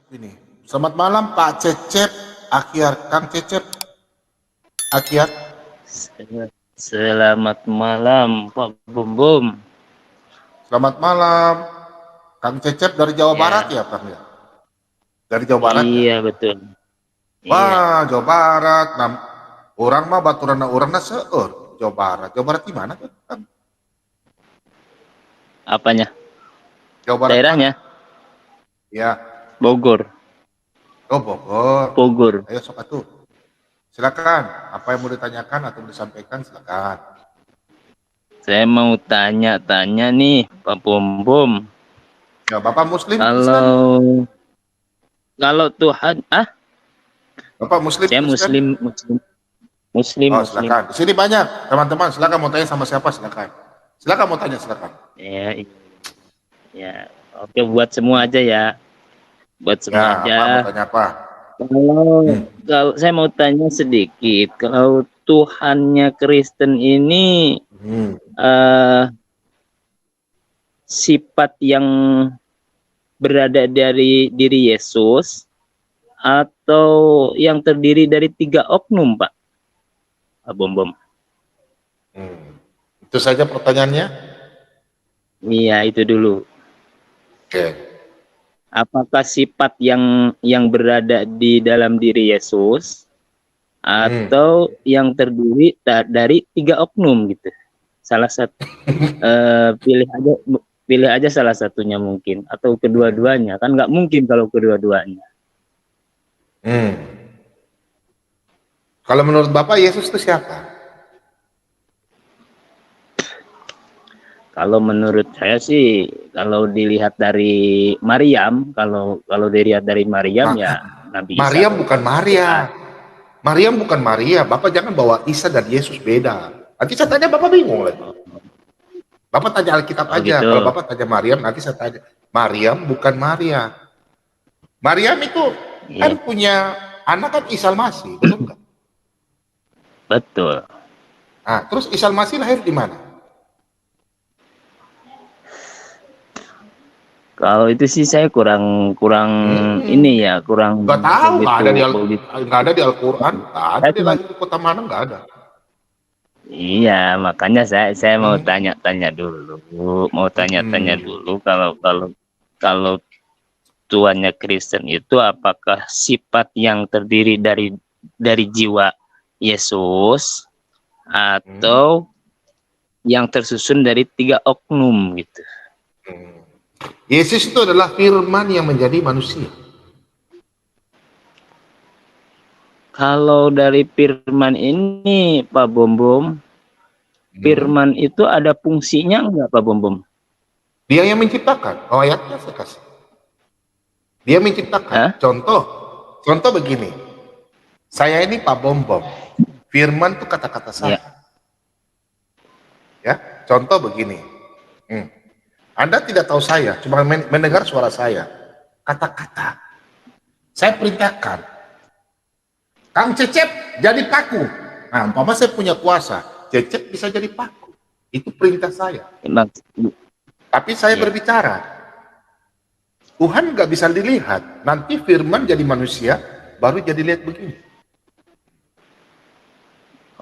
Ini. Selamat malam Pak Cecep, Akyar, Kang Cecep, Akyar. Selamat malam Pak Bum Bum. Selamat malam, Kang Cecep dari Jawa Ya. Barat ya, Kang ya? Dari Jawa Barat ya? Iya betul. Iya. Wah, Jawa Barat. Orang mah baturana orangna seueur. Jawa Barat. Jawa Barat di mana tuh, Kang? Apanya? Jawa Barat Daerahnya? mana? Ya. Bogor. Oh, Bogor. Bogor. Ayo sok atuh. Silakan. Apa yang mau ditanyakan atau disampaikan silakan. Saya mau tanya-tanya nih Pak Bum Bum. Ya, Bapak Muslim Kristen? Kalau Tuhan Bapak Muslim saya Kristen? Muslim. Oh, silakan. Di sini banyak teman-teman. Silakan mau tanya sama siapa silakan. Silakan mau tanya silakan. Ya, ya. Oke, buat semua aja ya. Buat semua aja. Apa, mau tanya apa? Kalau saya mau tanya sedikit, kalau Tuhannya Kristen ini sifat yang berada dari diri Yesus atau yang terdiri dari 3 oknum, Pak? Bom Bom. Itu saja pertanyaannya. Iya, itu dulu. Oke. Apakah sifat yang berada di dalam diri Yesus atau yang terdiri dari 3 oknum gitu? Salah satu. Pilih aja salah satunya mungkin, atau kedua-duanya. Kan nggak mungkin kalau kedua-duanya. Kalau menurut Bapak Yesus itu siapa? Kalau menurut saya sih, kalau dilihat dari Maryam, kalau dilihat dari Maryam ya Nabi Isa. Maryam bukan Maria. Maryam bukan Maria. Bapak jangan bawa Isa dan Yesus beda. Nanti saya tanya Bapak bingung lagi. Bapak tanya Alkitab aja. Gitu. Kalau Bapak tanya Maryam, nanti saya tanya. Maryam bukan Maria. Maryam itu kan punya anak kan Isa Masih, betul nggak? Betul. Nah, terus Isa Masih lahir di mana? Kalau itu sih saya kurang ini ya, kurang. Nggak tahu, nggak ada di Al-Quran, nggak ada di lahir di kota mana, nggak ada. Iya, makanya saya mau tanya-tanya dulu, kalau Tuhannya Kristen itu apakah sifat yang terdiri dari jiwa Yesus atau yang tersusun dari 3 oknum gitu? Yesus itu adalah firman yang menjadi manusia. Kalau dari firman ini Pak Bom Bom, firman itu ada fungsinya enggak Pak Bom Bom? Dia yang menciptakan. Oh, ayatnya saya kasih. Dia menciptakan. Contoh begini. Saya ini Pak Bom Bom. Firman itu kata-kata saya. Ya, contoh begini. Anda tidak tahu saya, cuma mendengar suara saya. Kata-kata. Saya perintahkan. Kang Cecep jadi paku. Nah, umpama saya punya kuasa, Cecep bisa jadi paku. Itu perintah saya. Tapi saya berbicara. Tuhan nggak bisa dilihat. Nanti firman jadi manusia, baru jadi lihat begini.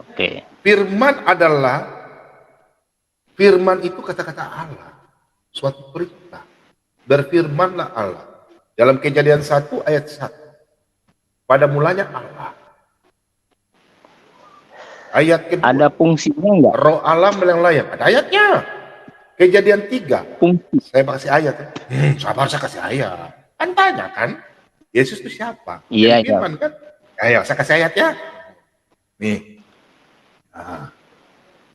Oke. Firman itu kata-kata Allah. Suatu perintah. Berfirmanlah Allah. Dalam Kejadian 1 ayat 1. Pada mulanya Allah. Ayat kedua. Ada fungsinya enggak? Roh Allah melayang-layang. Ada ayatnya. Kejadian 3. Fungsi. Saya kasih ayat. Sabar, saya kasih ayat. Kan tanya kan? Yesus itu siapa? Iya. Firman kan? Ayo, saya kasih ayat ya. Nih.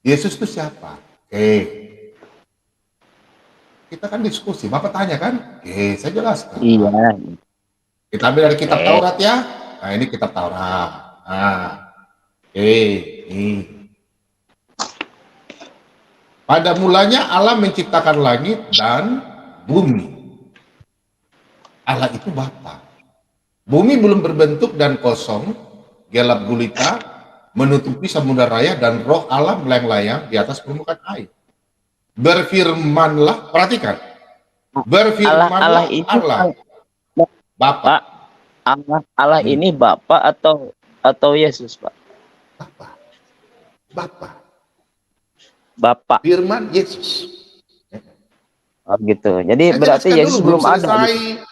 Yesus itu siapa? Kita kan diskusi. Bapak tanya kan? Saya jelaskan. Iya. Kita ambil dari kitab Taurat ya. Nah, ini kitab Taurat. Pada mulanya Allah menciptakan langit dan bumi. Allah itu Bapa. Bumi belum berbentuk dan kosong, gelap gulita, menutupi samudera raya, dan roh Allah melayang-layang di atas permukaan air. Berfirmanlah, perhatikan. Berfirmanlah Allah. Bapa. Pak, Allah ini Bapa atau Yesus, Pak? Bapa. Bapa. Bapa. Firman Yesus. Oh, gitu. Jadi Saya berarti jelaskan Yesus dulu, belum ada selesai. gitu.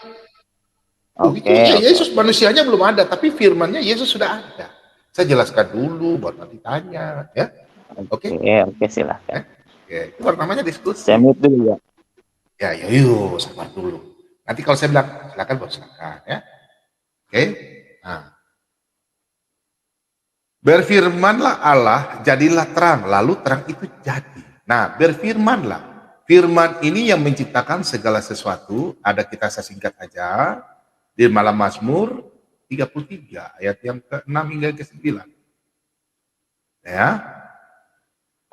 Itu Oke, ya oke. Yesus manusianya belum ada, tapi firmannya Yesus sudah ada. Saya jelaskan dulu, baru nanti tanya, ya. Oke? Oke, silahkan. Oke, itu namanya Saya diskusi. mute dulu ya. Ya, ya, yuk, sabar dulu. Nanti kalau saya bilang silakan, buat silakan, ya. Oke? Nah, berfirmanlah Allah, jadilah terang, lalu terang itu jadi. Nah, berfirmanlah. Firman ini yang menciptakan segala sesuatu, ada kita saya singkat aja, di malam Mazmur 33 ayat yang ke-6 hingga ke-9. Ya.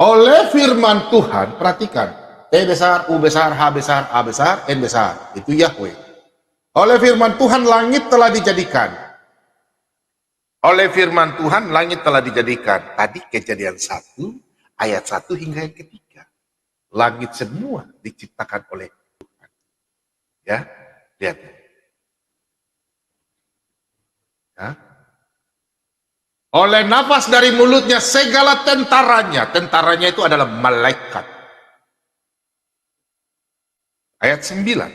Oleh firman Tuhan, perhatikan, T besar, U besar, H besar, A besar, N besar, itu Yahweh. Oleh firman Tuhan langit telah dijadikan. Oleh firman Tuhan langit telah dijadikan. Tadi Kejadian 1 ayat 1 hingga yang ketiga. Langit semua diciptakan oleh Tuhan. Ya, lihat. Ya. Oleh nafas dari mulutnya segala tentaranya. Tentaranya itu adalah malaikat. Ayat 9.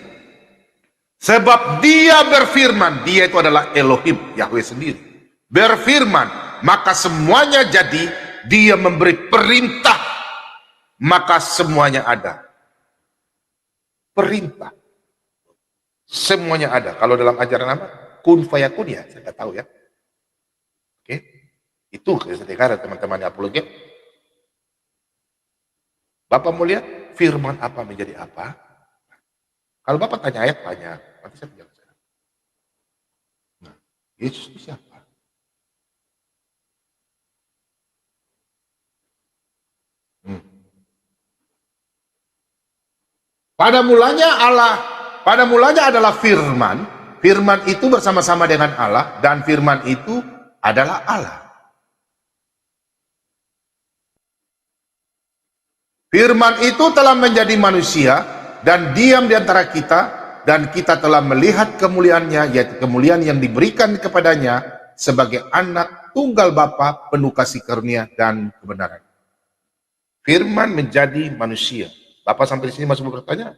Sebab dia berfirman, dia itu adalah Elohim, Yahweh sendiri. Berfirman, maka semuanya jadi, dia memberi perintah, maka semuanya ada. Perintah. Semuanya ada. Kalau dalam ajaran apa? Kun fayakun ya, saya tidak tahu ya. Oke. Itu ketika teman-teman apologet. Bapak mau lihat firman apa menjadi apa? Kalau Bapak tanya ayat banyak, nanti saya menjelaskan. Nah, Yesus itu siapa? Pada mulanya adalah firman. Firman itu bersama-sama dengan Allah, dan firman itu adalah Allah. Firman itu telah menjadi manusia dan diam di antara kita, dan kita telah melihat kemuliaannya, yaitu kemuliaan yang diberikan kepadanya sebagai anak tunggal Bapa, penuh kasih karunia dan kebenaran. Firman menjadi manusia. Bapak sampai di sini masih mau bertanya?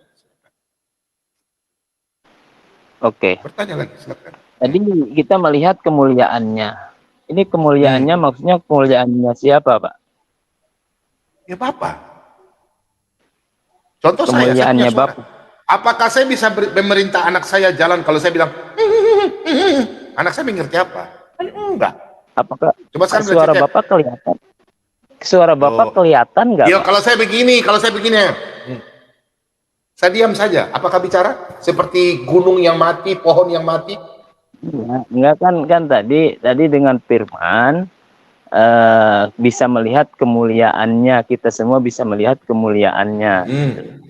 Oke. Bertanya lagi, silakan. Tadi kita melihat kemuliaannya. Ini kemuliaannya maksudnya kemuliaannya siapa, Pak? Ya Bapak. Contoh saya Kemuliaannya punya suara. Bapak. Apakah saya bisa memerintah anak saya jalan kalau saya bilang, anak saya mengerti apa? Enggak. Apakah Coba sekarang suara Bapak kelihatan? Suara Bapak kelihatan nggak, Iya, Pak? kalau saya begini, saya diam saja. Apakah bicara? Seperti gunung yang mati, pohon yang mati? Enggak kan tadi dengan firman bisa melihat kemuliaannya, kita semua bisa melihat kemuliaannya.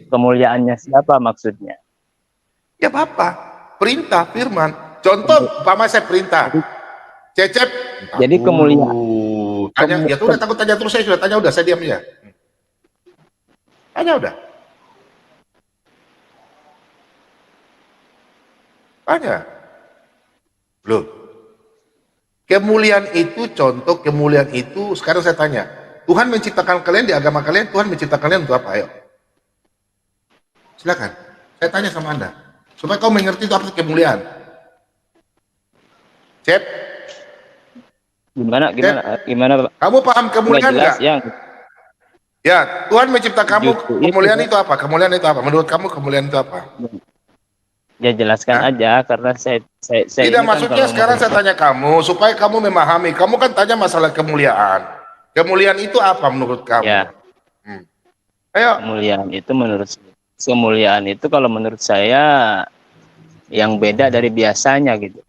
Kemuliaannya siapa maksudnya? Ya Bapak, perintah firman. Contoh, Pak saya perintah. Cecep. Jadi kemuliaan. Tanya, ya udah takut tanya terus, saya sudah tanya, udah saya diam aja. Tanya udah. Tanya. Loh. Kemuliaan itu, contoh kemuliaan itu, sekarang saya tanya. Tuhan menciptakan kalian di agama kalian, Tuhan menciptakan kalian untuk apa? Ayo. Silakan. Saya tanya sama Anda. Supaya kau mengerti itu apa kemuliaan. Cep. Gimana Pak? Kamu paham kemuliaan enggak? Ya, Tuhan menciptakan kamu, kemuliaan itu apa? Kemuliaan itu apa? Menurut kamu kemuliaan itu apa? Ya jelaskan aja, karena saya tidak, maksudnya sekarang saya tanya kamu supaya kamu memahami. Kamu kan tanya masalah kemuliaan. Kemuliaan itu apa menurut kamu? Ya. Ayo. Kemuliaan itu kalau menurut saya yang beda dari biasanya gitu.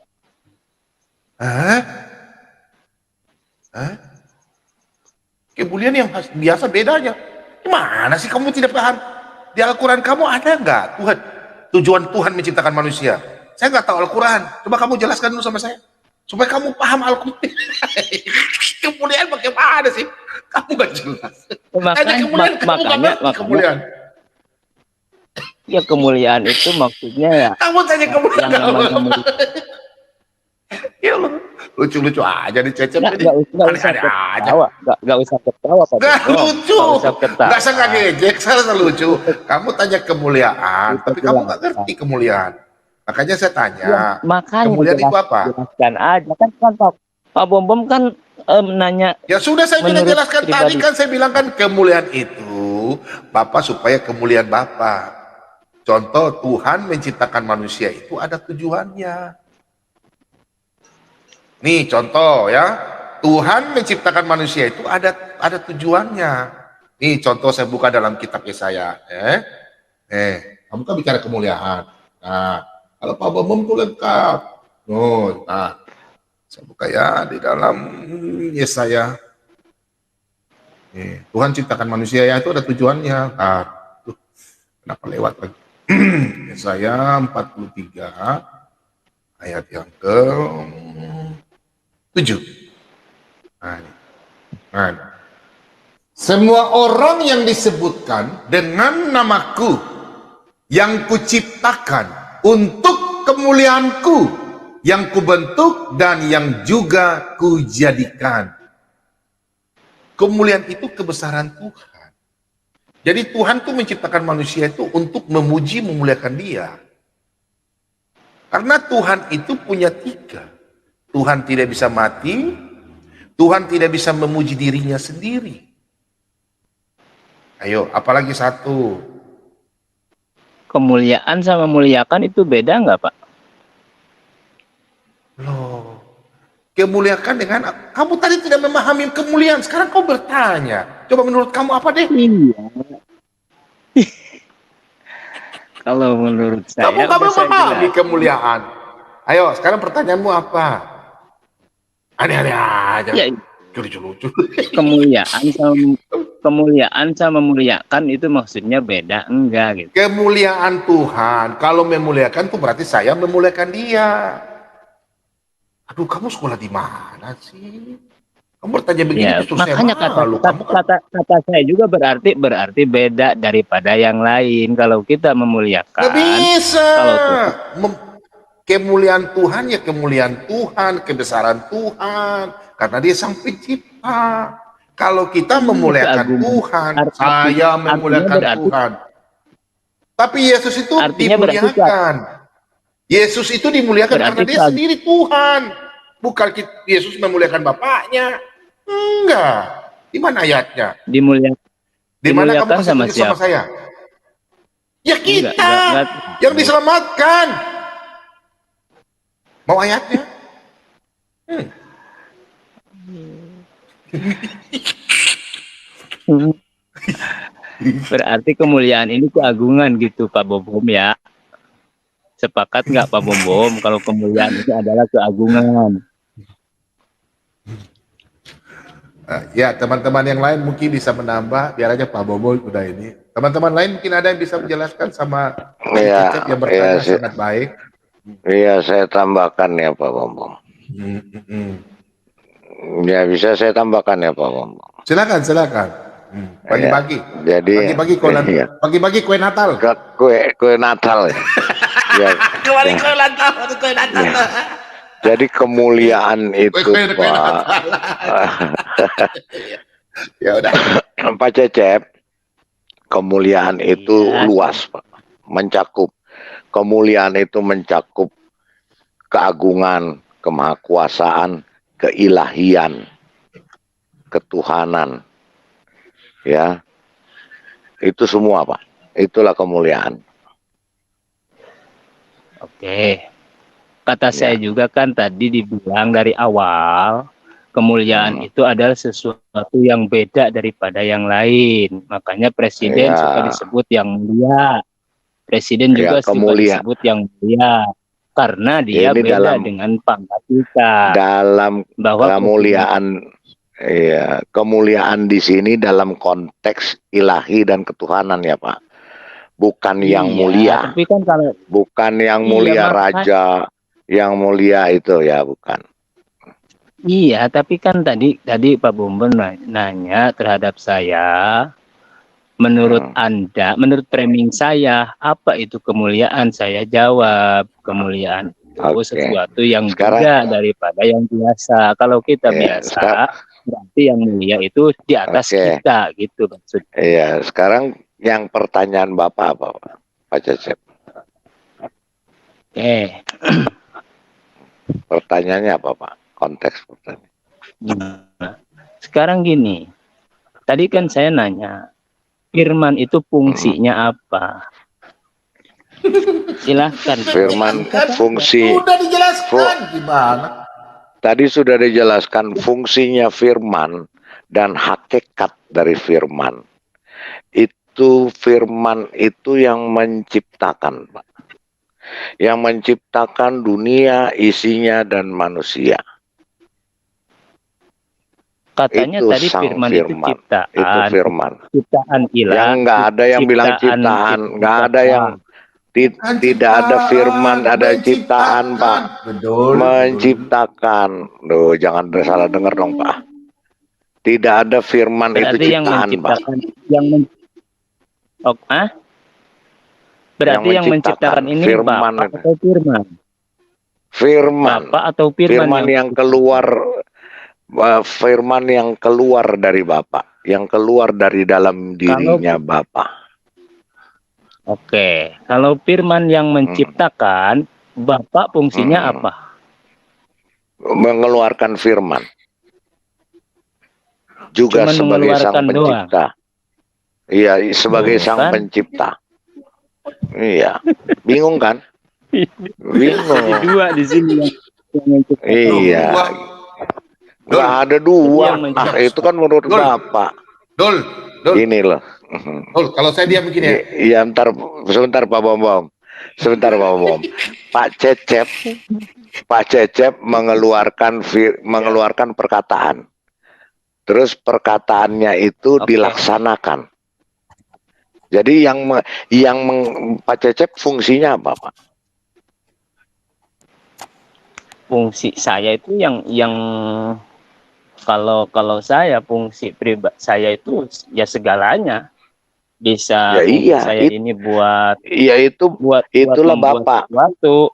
Kemuliaan yang biasa bedanya. Gimana sih kamu tidak paham? Di Al-Quran kamu ada nggak Tuhan? Tujuan Tuhan menciptakan manusia. Saya nggak tahu Al-Quran. Coba kamu jelaskan dulu sama saya. Supaya kamu paham Al-Quran. Kemuliaan bagaimana sih? Kamu nggak jelas. Makanya kemuliaan. Ya kemuliaan itu maksudnya ya Kamu tanya kemuliaan yang namanya apa? Ya lu, lucu-lucu aja nih Cecep ini. nggak usah Aneh-aneh aja. ketawa, nggak usah ketawa Pak Nggak Bobo, lucu. nggak usah Nggak saya nggak ketawa. ngejek, saya lucu. Itu, Kamu tanya kemuliaan, itu tapi kamu nggak ngerti jelaskan. kemuliaan. Makanya saya tanya, Ya, makanya kemuliaan itu apa? jelaskan aja kan Pak Bom Bom kan nanya Ya sudah saya sudah menurut jelaskan tadi pribadi. kan saya bilang kan kemuliaan itu Bapak supaya kemuliaan Bapak. Contoh Tuhan menciptakan manusia itu ada tujuannya. Nih contoh ya, Tuhan menciptakan manusia itu ada tujuannya. Nih contoh saya buka dalam kitab Yesaya. Kamu kan bicara kemuliaan. Nah, kalau Pak Bambang itu lengkap. Nah, saya buka ya di dalam Yesaya. Tuhan ciptakan manusia ya itu ada tujuannya. Nah, kenapa lewat lagi? Yesaya 43 ayat yang ke 7. Nah, semua orang yang disebutkan dengan namaku yang kuciptakan untuk kemuliaanku yang kubentuk dan yang juga kujadikan. Kemuliaan itu kebesaran Tuhan. Jadi Tuhan tuh menciptakan manusia itu untuk memuji memuliakan Dia. Karena Tuhan itu punya 3. Tuhan tidak bisa mati, Tuhan tidak bisa memuji dirinya sendiri. Ayo, apalagi 1? Kemuliaan sama muliakan itu beda nggak Pak? Loh, kemuliakan dengan kamu tadi tidak memahami kemuliaan, sekarang kau bertanya. Coba menurut kamu apa deh? Iya. Kalau menurut saya Kamu gak udah saya memahami jelas. kemuliaan. Ayo, sekarang pertanyaanmu apa? Aneh-aneh aja. Ya, Lucu-lucu. kemuliaan sama memuliakan itu maksudnya beda enggak gitu. Kemuliaan Tuhan, kalau memuliakan itu berarti saya memuliakan Dia. Aduh, kamu sekolah di mana sih? Kamu bertanya begini Ya, justru saya makanya malu. Kamu kan kata saya juga berarti beda daripada yang lain. Kalau kita memuliakan, nggak bisa. kalau Tuhan, Kemuliaan Tuhan ya kemuliaan Tuhan, kebesaran Tuhan, karena Dia sang pencipta. Kalau kita memuliakan keagungan. Tuhan, Arti- saya artinya memuliakan berarti- Tuhan. Tapi Yesus itu Artinya berarti dimuliakan. Yesus itu dimuliakan Berarti karena Dia sendiri Tuhan. Bukan Yesus memuliakan Bapaknya. Enggak. Di mana ayatnya? dimuliakan Di mana kamu kasih sama tunjuk sama siapa? saya? Ya kita Enggak. yang diselamatkan. Mau ayatnya? Berarti kemuliaan ini keagungan gitu Pak Bom ya. Sepakat nggak Pak Bom kalau kemuliaan itu adalah keagungan? Ya, teman-teman yang lain mungkin bisa menambah, biar aja Pak Bobo udah ini. Teman-teman lain mungkin ada yang bisa menjelaskan sama Cecep yang bertanya sangat baik. Iya, saya tambahkan ya Pak Bambang. Ya, bisa saya tambahkan ya Pak Bambang. Silakan. Bagi-bagi. Jadi bagi-bagi kue Natal. Kue Natal ya. Ya. Kembali kue Natal. Jadi kemuliaan itu Pak. Ya udah. Pak Cecep, kemuliaan itu luas Pak, mencakup. Kemuliaan itu mencakup keagungan, kemahakuasaan, keilahian, ketuhanan, ya, itu semua Pak. Itulah kemuliaan. Oke, kata saya juga kan tadi dibilang dari awal kemuliaan itu adalah sesuatu yang beda daripada yang lain. Makanya presiden suka disebut yang mulia. Presiden juga suka disebut yang mulia karena dia ini beda dengan pangkat kita. Dalam bahwa kemuliaan, ya, kemuliaan di sini dalam konteks ilahi dan ketuhanan ya Pak. Bukan yang mulia. Tapi kan kalau bukan yang mulia raja, yang mulia itu ya bukan. Iya, tapi kan tadi Pak Bumbun nanya terhadap saya menurut Anda, menurut framing saya, apa itu kemuliaan? Saya jawab, kemuliaan itu Oke. sesuatu yang Sekarang beda daripada yang biasa. Kalau kita ya, biasa, berarti yang mulia itu di atas Oke. kita, gitu maksudnya. Iya, sekarang yang pertanyaan Bapak apa, Pak Cecep? Pertanyaannya apa, Pak? Konteks pertanyaan. Nah, sekarang gini, tadi kan saya nanya, firman itu fungsinya apa? Silahkan. Firman fungsi. Sudah dijelaskan gimana? Tadi sudah dijelaskan fungsinya firman dan hakikat dari firman. Itu firman itu yang menciptakan, Pak. Yang menciptakan dunia, isinya, dan manusia. Katanya Itu tadi sang firman itu ciptaan. Itu firman. Ciptaan ilah. Yang nggak ada yang bilang ciptaan, nggak ada yang tidak ada firman, ada ciptaan, Pak. Betul. Menciptakan. Loh, jangan salah dengar dong, Pak. Tidak ada firman Berarti itu ciptaan, Pak. Berarti yang menciptakan ini firman Bapak atau firman? Firman. Bapak atau firman yang keluar, firman yang keluar dari Bapak, yang keluar dari dalam dirinya Bapak. Oke, kalau firman yang menciptakan, Bapak fungsinya apa? Mengeluarkan firman. Juga Cuman sebagai sang pencipta. Iya, sebagai sang pencipta. Iya, bingung kan? Bingung. Jadi dua di sini yang menciptakan. Iya. Nggak ada dua. Itu kan menurut Bapak. Dul. Ini loh. Kalau saya diam begini ya. Iya, sebentar Pak Bom. Sebentar Pak Bom. Pak Cecep mengeluarkan perkataan. Terus perkataannya itu dilaksanakan. Jadi Pak Cecep fungsinya apa, Pak? Fungsi saya itu yang kalau saya fungsi pribadi saya itu ya segalanya. Bisa saya ini buat itulah Bapak. Sesuatu.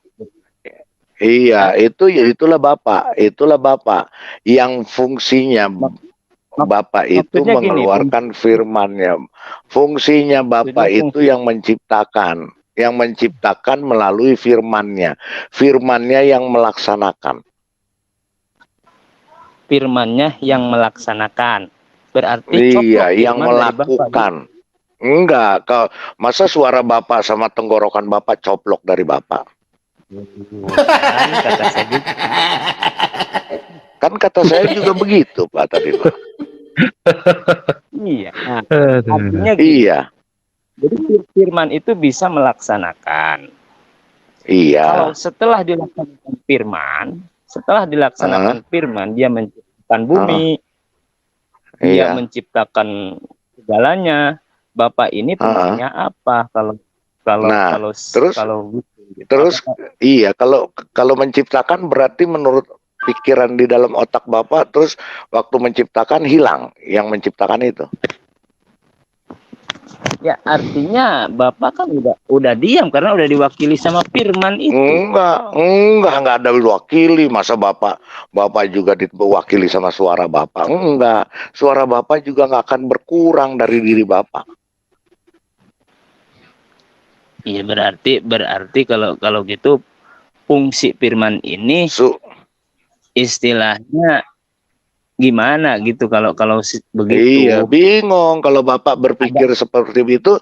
Iya, itulah Bapak yang fungsinya Bapak itu mengeluarkan firman-Nya. Fungsinya Bapak itu yang menciptakan melalui firman-Nya. Firman-Nya yang melaksanakan. Firman-Nya yang melaksanakan. Berarti iya, yang melakukan. Enggak, masa suara Bapak sama tenggorokan Bapak coplok dari Bapak? Kan kata saya juga begitu, Pak, tadi, Pak. Iya. Artinya iya. Jadi firman itu bisa melaksanakan. Iya. Kalau setelah dilaksanakan firman, dia menciptakan bumi, dia menciptakan segalanya. Bapak ini fungsinya apa? Kalau menciptakan berarti menurut pikiran di dalam otak Bapak, terus waktu menciptakan hilang yang menciptakan itu. Ya artinya Bapak kan udah diam karena udah diwakili sama firman itu. Enggak ada diwakili. Masa Bapak juga diwakili sama suara Bapak? Enggak. Suara Bapak juga nggak akan berkurang dari diri Bapak. Iya berarti kalau gitu fungsi firman ini istilahnya gimana gitu kalau begitu. Iya, bingung kalau Bapak berpikir seperti itu.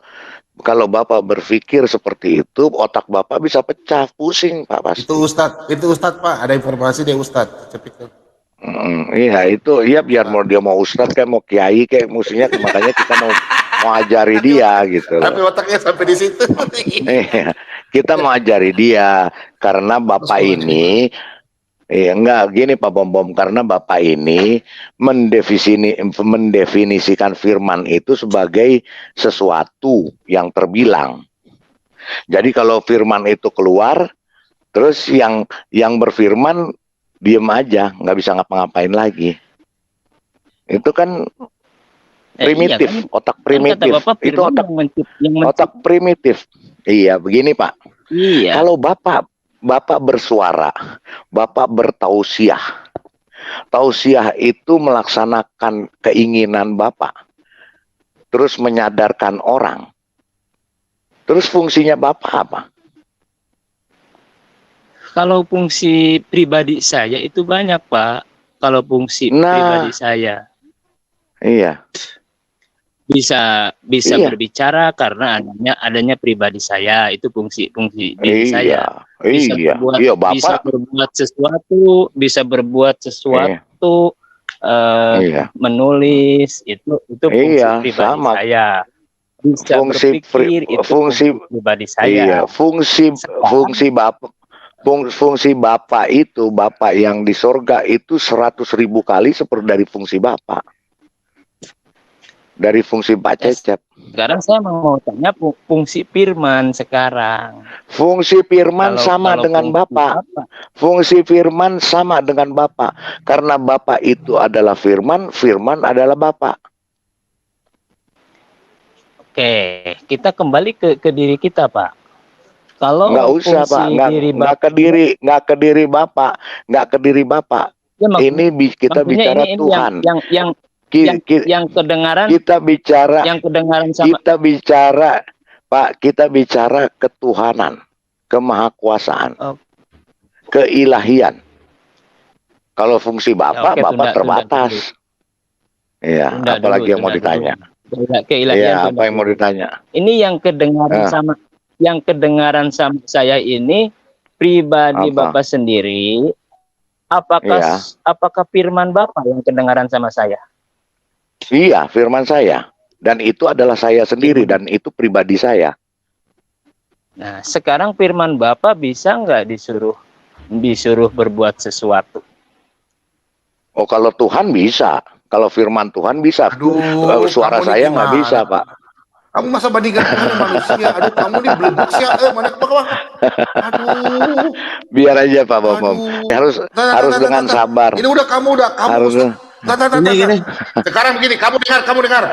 Kalau Bapak berpikir seperti itu, otak Bapak bisa pecah, pusing, Pak, pasti. Itu Ustadz Pak, ada informasi dari Ustadz. Iya, itu iya, biar dia mau Ustadz kayak mau kiai kayak musuhnya, makanya kita mau ajari dia gitu. Tapi otaknya sampai di situ. Kita mau ajari dia karena Bapak ini enggak gini Pak Bom, karena Bapak ini mendefinisikan firman itu sebagai sesuatu yang terbilang. Jadi kalau firman itu keluar, terus yang berfirman diem aja, nggak bisa ngapa-ngapain lagi. Itu kan Primitif, Iya kan, otak kan kata primitif. Bapak Itu firman otak yang otak primitif. Iya, begini Pak. iya. Kalau Bapak bersuara, Bapak bertausiah. Tausiah itu melaksanakan keinginan Bapak, terus menyadarkan orang. Terus fungsinya Bapak apa? Kalau fungsi pribadi saya itu banyak, Pak. Kalau fungsi pribadi Nah, saya iya, bisa iya, berbicara karena adanya pribadi saya, itu fungsi diri iya, saya. Bisa iya, berbuat iya bisa Bapak, berbuat sesuatu, bisa berbuat iya, sesuatu, iya, menulis, itu fungsi iya, pribadi sama saya. Bisa fungsi berpikir, itu fungsi, fungsi pribadi iya, saya. fungsi Sekarang fungsi Bapak. Fungsi Bapak itu, Bapak yang di sorga itu 100.000 kali seperti dari fungsi Bapak. Dari fungsi Pak ya, Cecep. sekarang saya mau tanya fungsi firman sekarang. Fungsi firman Kalau sama kalau dengan fungsi Bapak. apa? Fungsi firman sama dengan Bapak. Karena Bapak itu adalah firman, firman adalah Bapak. Oke, kita kembali ke diri kita, Pak. Nggak Kalau usah Pak, fungsi diri Bapak, nggak ke diri Bapak, nggak ke diri Bapak. ya Ini kita maksudnya bicara ini Tuhan. yang kedengaran Kita bicara, yang kedengaran sama. kita bicara, Pak, kita bicara ketuhanan, kemahakuasaan, Oh, keilahian. Kalau fungsi ya, Bapak, oke, Bapak tunda dulu. terbatas. Iya, Tunda apalagi yang mau dulu. ditanya. Keilahian Iya, tunda apa yang mau dulu. ditanya? Ini yang kedengaran sama saya ini pribadi Apa? Bapak sendiri. Apakah Iya, apakah firman Bapak yang kedengaran sama saya? iya, firman saya. Dan itu adalah saya sendiri dan itu pribadi saya. Nah, sekarang firman Bapak bisa nggak disuruh berbuat sesuatu? Oh, kalau Tuhan bisa. Kalau firman Tuhan bisa. Aduh, Suara kamu nih saya nggak bisa, gimana? Pak. Kamu masa bandingkan Tuhan sama manusia? Aduh, kamu nih belebuk sih. Mana ke bawah? Aduh, Biar aja Pak Bom. aduh. Harus dengan sabar. Ini udah kamu Harus. Gini. Sekarang begini, kamu dengar.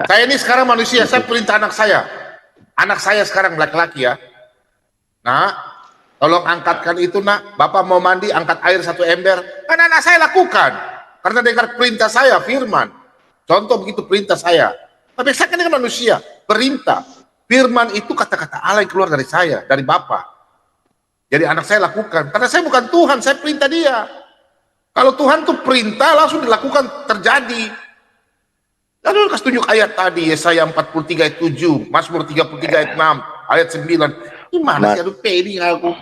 Saya ini sekarang manusia, saya perintah anak saya. Anak saya sekarang laki-laki ya. Nah, tolong angkatkan itu nak. Bapak mau mandi, angkat air 1 ember. Kan anak saya lakukan. Karena dengar perintah saya, firman. Contoh begitu perintah saya. Tapi saya kan dengan manusia, perintah. Firman itu kata-kata Allah yang keluar dari saya, dari Bapak. Jadi anak saya lakukan. Karena saya bukan Tuhan, saya perintah dia. Kalau Tuhan tuh perintah, langsung dilakukan, terjadi. Lalu kasih tunjuk ayat tadi, Yesaya 43 ayat 7, Mazmur 33 ayat 6, ayat 9. Gimana sih? Aduh, pede ngaku.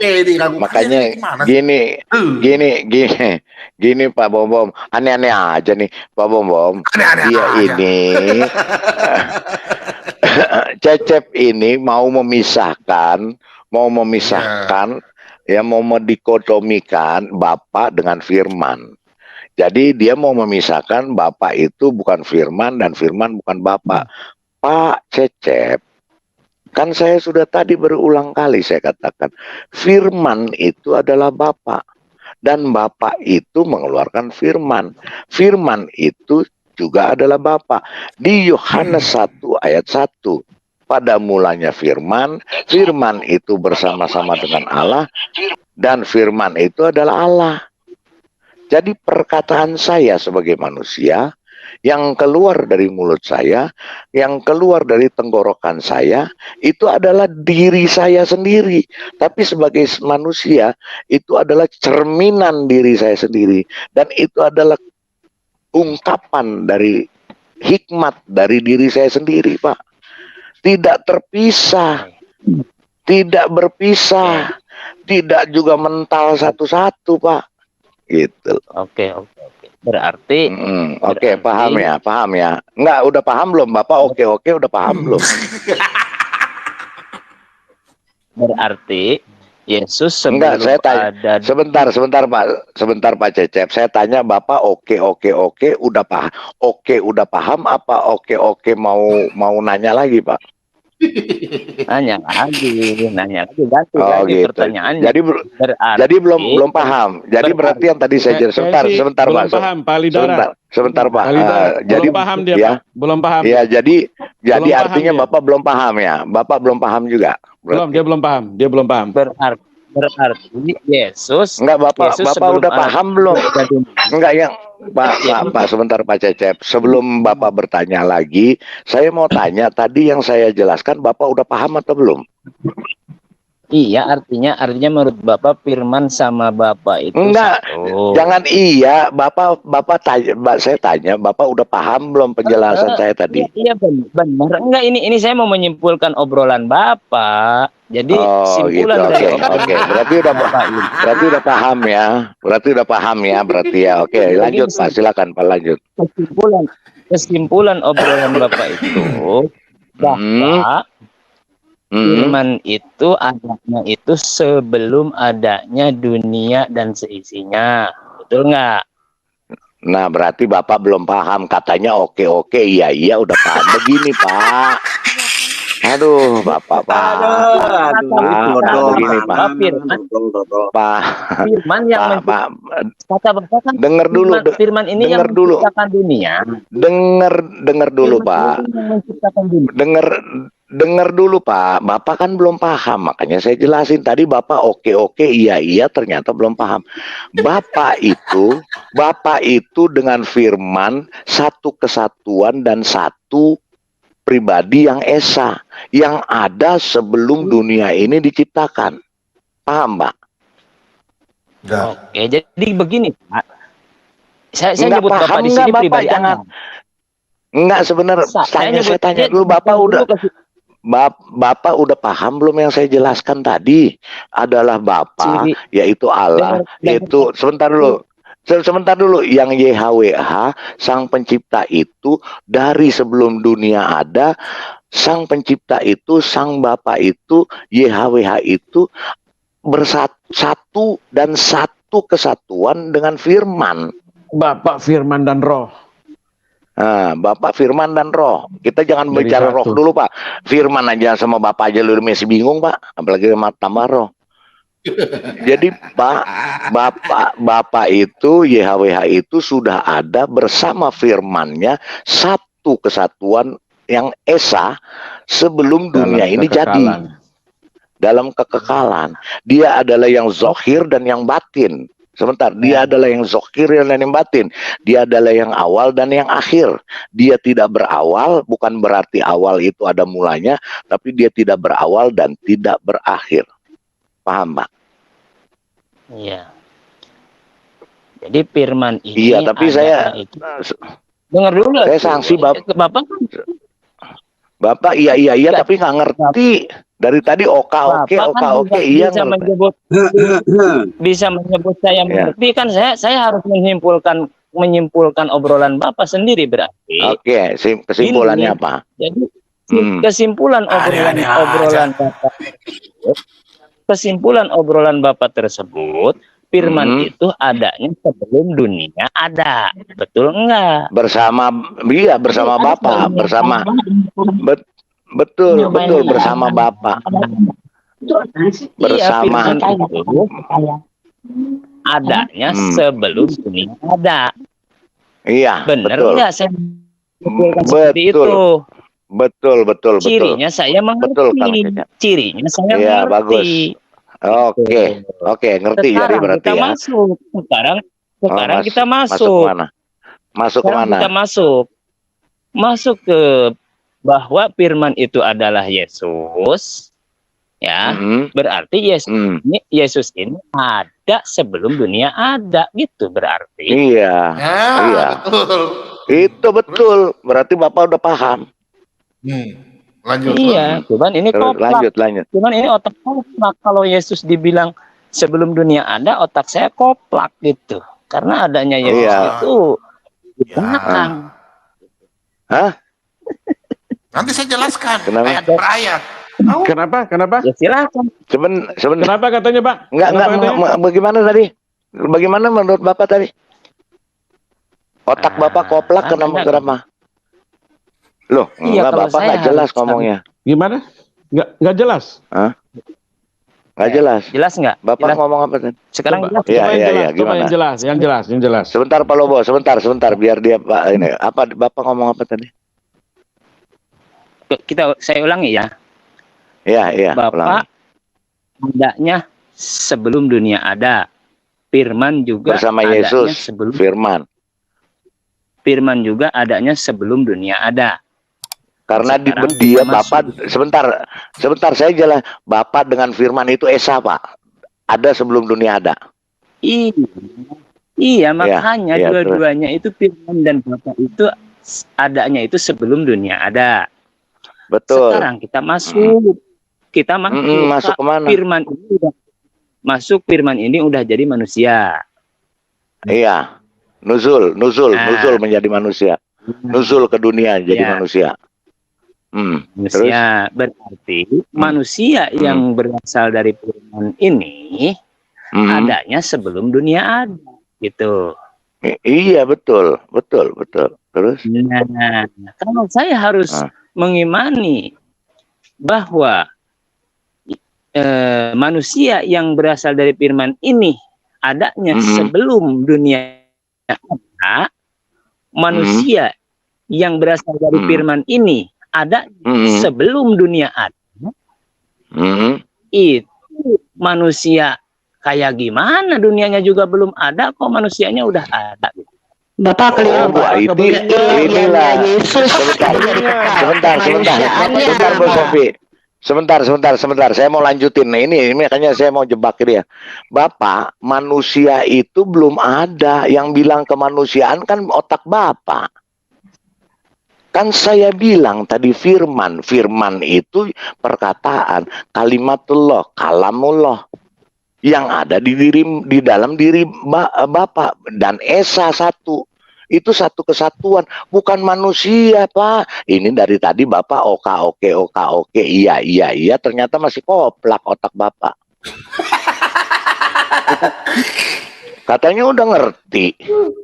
Makanya gini Pak Bom. Aneh-aneh aja nih Pak Bom. Aneh-aneh Dia aja. ini Cecep ini mau memisahkan, ya mau mendikotomikan Bapak dengan firman. Jadi dia mau memisahkan Bapak itu bukan firman dan firman bukan Bapak. Pak Cecep, kan saya sudah tadi berulang kali saya katakan, firman itu adalah Bapak. Dan Bapak itu mengeluarkan firman. Firman itu juga adalah Bapak. Di Yohanes 1 ayat 1. Pada mulanya firman, firman itu bersama-sama dengan Allah, dan firman itu adalah Allah. Jadi perkataan saya sebagai manusia, yang keluar dari mulut saya, yang keluar dari tenggorokan saya, itu adalah diri saya sendiri. Tapi sebagai manusia, itu adalah cerminan diri saya sendiri. Dan itu adalah ungkapan dari hikmat dari diri saya sendiri, Pak. Tidak terpisah, tidak berpisah, tidak juga mental satu-satu, Pak. Gitu. Oke. Berarti Oke, paham ya. Enggak, udah paham belum Bapak? Oke, udah paham belum? Berarti Yesus Enggak, saya tanya. ada Sebentar Pak Cecep. Saya tanya Bapak oke, udah paham. Oke, udah paham apa oke mau nanya lagi, Pak? Nanya lagi, ganti Oh lagi gitu. pertanyaannya. Jadi Berarti, belum paham. Jadi berarti yang tadi saya jelaskan. Sebentar belum Pak. paham, Pak Lidara. Sebentar Pak. Pak Lidara, Jadi belum paham dia, ya, Pak. Belum paham. ya jadi Belum paham artinya dia. Bapak belum paham ya. Bapak belum paham juga. Belum, Berarti. dia belum paham. Dia belum paham. berarti Yesus. Enggak Bapak Yesus udah sebelum paham belum? Enggak yang Pak, sebentar Pak Cecep. Sebelum Bapak bertanya lagi, saya mau tanya tadi yang saya jelaskan Bapak udah paham atau belum? Iya, artinya menurut Bapak firman sama Bapak itu Enggak, satu. jangan iya. Bapak tanya, saya tanya, Bapak udah paham belum penjelasan saya tadi? Iya benar. Enggak, ini saya mau menyimpulkan obrolan Bapak. Jadi Oh gitu, simpulan dari obrolan oke. Berarti udah paham ya. Berarti ya. Oke, lanjut Pak, silakan Pak, lanjut. Kesimpulan obrolan Bapak itu bahwa firman itu adanya itu sebelum adanya dunia dan seisinya. Betul nggak? Nah, berarti Bapak belum paham. Katanya oke, iya, udah paham. Begini, Pak. Aduh, Bapak, Pak. Begini, Pak. Firman yang Pak, kata Bapak kan denger dulu. firman ini yang menciptakan dunia. Denger dulu, Pak. Dengar dulu Pak, Bapak kan belum paham, makanya saya jelasin tadi Bapak oke, iya, ternyata belum paham. Bapak itu dengan firman satu kesatuan dan satu pribadi yang esa, yang ada sebelum dunia ini diciptakan. Paham Pak? Enggak. Oke, jadi begini Pak. Saya Enggak nyebut paham, Bapak di enggak, sini Bapak pribadi jangan. Enggak sebenarnya, saya tanya dulu Bapak udah. Bapak udah paham belum yang saya jelaskan tadi? Adalah Bapak, yaitu Allah, yaitu sebentar dulu, yang YHWH, Sang Pencipta itu dari sebelum dunia ada, Sang Pencipta itu, Sang Bapa itu, YHWH itu bersatu dan satu kesatuan dengan firman. Bapak, firman, dan roh. Nah, Bapak firman dan roh. Kita jangan Jadi bicara satu. roh dulu Pak. Firman aja sama Bapak aja lu masih bingung Pak. Apalagi sama tambah roh. Jadi Pak, Bapak itu YHWH itu sudah ada bersama firmannya satu kesatuan yang esa sebelum dunia ini jadi. Dalam kekekalan. Dia adalah yang zohir dan yang batin. Sebentar, dia adalah yang zohir dan yang batin. Dia adalah yang awal dan yang akhir. Dia tidak berawal, bukan berarti awal itu ada mulanya, tapi dia tidak berawal dan tidak berakhir. Paham, Pak? Iya. Jadi firman ini. Iya, tapi saya dengar dulu. Saya sanksi Bapak. Bapak iya, tapi nggak ngerti. Dari tadi oke, iya ngerti. Bisa menyebut saya mengerti kan, saya harus menyimpulkan obrolan Bapak sendiri berarti. Oke, kesimpulannya apa? Jadi kesimpulan obrolan Bapak tersebut, firman itu adanya sebelum dunia ada. Betul enggak? Bersama Bapak, bersama betul bersama Bapak. Bersama itu adanya sebelum dunia ada. Iya, benar enggak saya Betul. Cirinya saya mengerti. Betul, Kang. Cirinya saya ya, mengerti. Bagus. Oke, ngerti jadi berarti kita ya. Masuk. Sekarang kita masuk. Masuk kemana? Masuk kemana? Kita masuk ke bahwa firman itu adalah Yesus. Ya, berarti Yesus ini ada sebelum dunia ada, gitu berarti. Iya. Betul. Itu betul. Berarti Bapak udah paham. Lanjut. Iya, cuman ini koplak. Lanjut. Cuman ini otak koplak. Kalau Yesus dibilang sebelum dunia ada, otak saya koplak gitu. Karena adanya Yesus itu di belakang. Hah? Nanti saya jelaskan Kenapa? ayat per ayat. Kenapa? Ya silakan. Kenapa katanya Pak? Enggak. Bagaimana tadi? Bagaimana menurut Bapak tadi? Otak Bapak koplak kenapa? Loh, Iya, enggak, kalau Bapak saya nggak jelas harus- ngomongnya. Gimana? Nggak jelas. Nggak jelas. Jelas nggak? Bapak Jelas. ngomong apa tadi? Sekarang Coba, jelas. Iya, coba yang iya, jelas, iya, coba gimana? yang jelas. Sebentar Pak Lobo, sebentar biar dia Pak ini. Apa Bapak ngomong apa tadi? Saya ulangi ya. Iya, Bapak adanya sebelum dunia ada. Firman juga bersama adanya Yesus, sebelum Firman. juga adanya sebelum dunia ada. Karena Sekarang dia kita Bapak sebentar saya jelas. Bapak dengan Firman itu Esa, Pak. Ada sebelum dunia ada. Iya, makanya iya, dua-duanya itu Firman dan Bapak itu adanya itu sebelum dunia ada. Betul. Sekarang kita masuk. Kita Masuk kemana? Firman ini udah jadi manusia. Iya. Nuzul menjadi manusia. Nuzul ke dunia jadi manusia. Manusia berarti manusia yang berasal dari Firman ini adanya sebelum dunia ada, gitu. Iya, betul. Terus? Nah, kalau saya harus mengimani bahwa manusia yang berasal dari Firman ini adanya sebelum dunia ada, manusia yang berasal dari Firman ini ada sebelum dunia ada, itu manusia kayak gimana? Dunianya juga belum ada, kok manusianya udah ada? Bapak keliru. Inilah. Yesus. Sebentar, Bu Sofi. Sebentar. Saya mau lanjutin. Nah, ini makanya saya mau jebak dia. Bapak, manusia itu belum ada. Yang bilang kemanusiaan kan otak Bapak. Kan saya bilang tadi firman. Firman itu perkataan. Kalimatullah, kalamullah. Yang ada di dalam diri Bapak. Dan Esa satu. Itu satu kesatuan, bukan manusia, Pak. Ini dari tadi Bapak oke, iya, ternyata masih koplak otak Bapak. Katanya udah ngerti.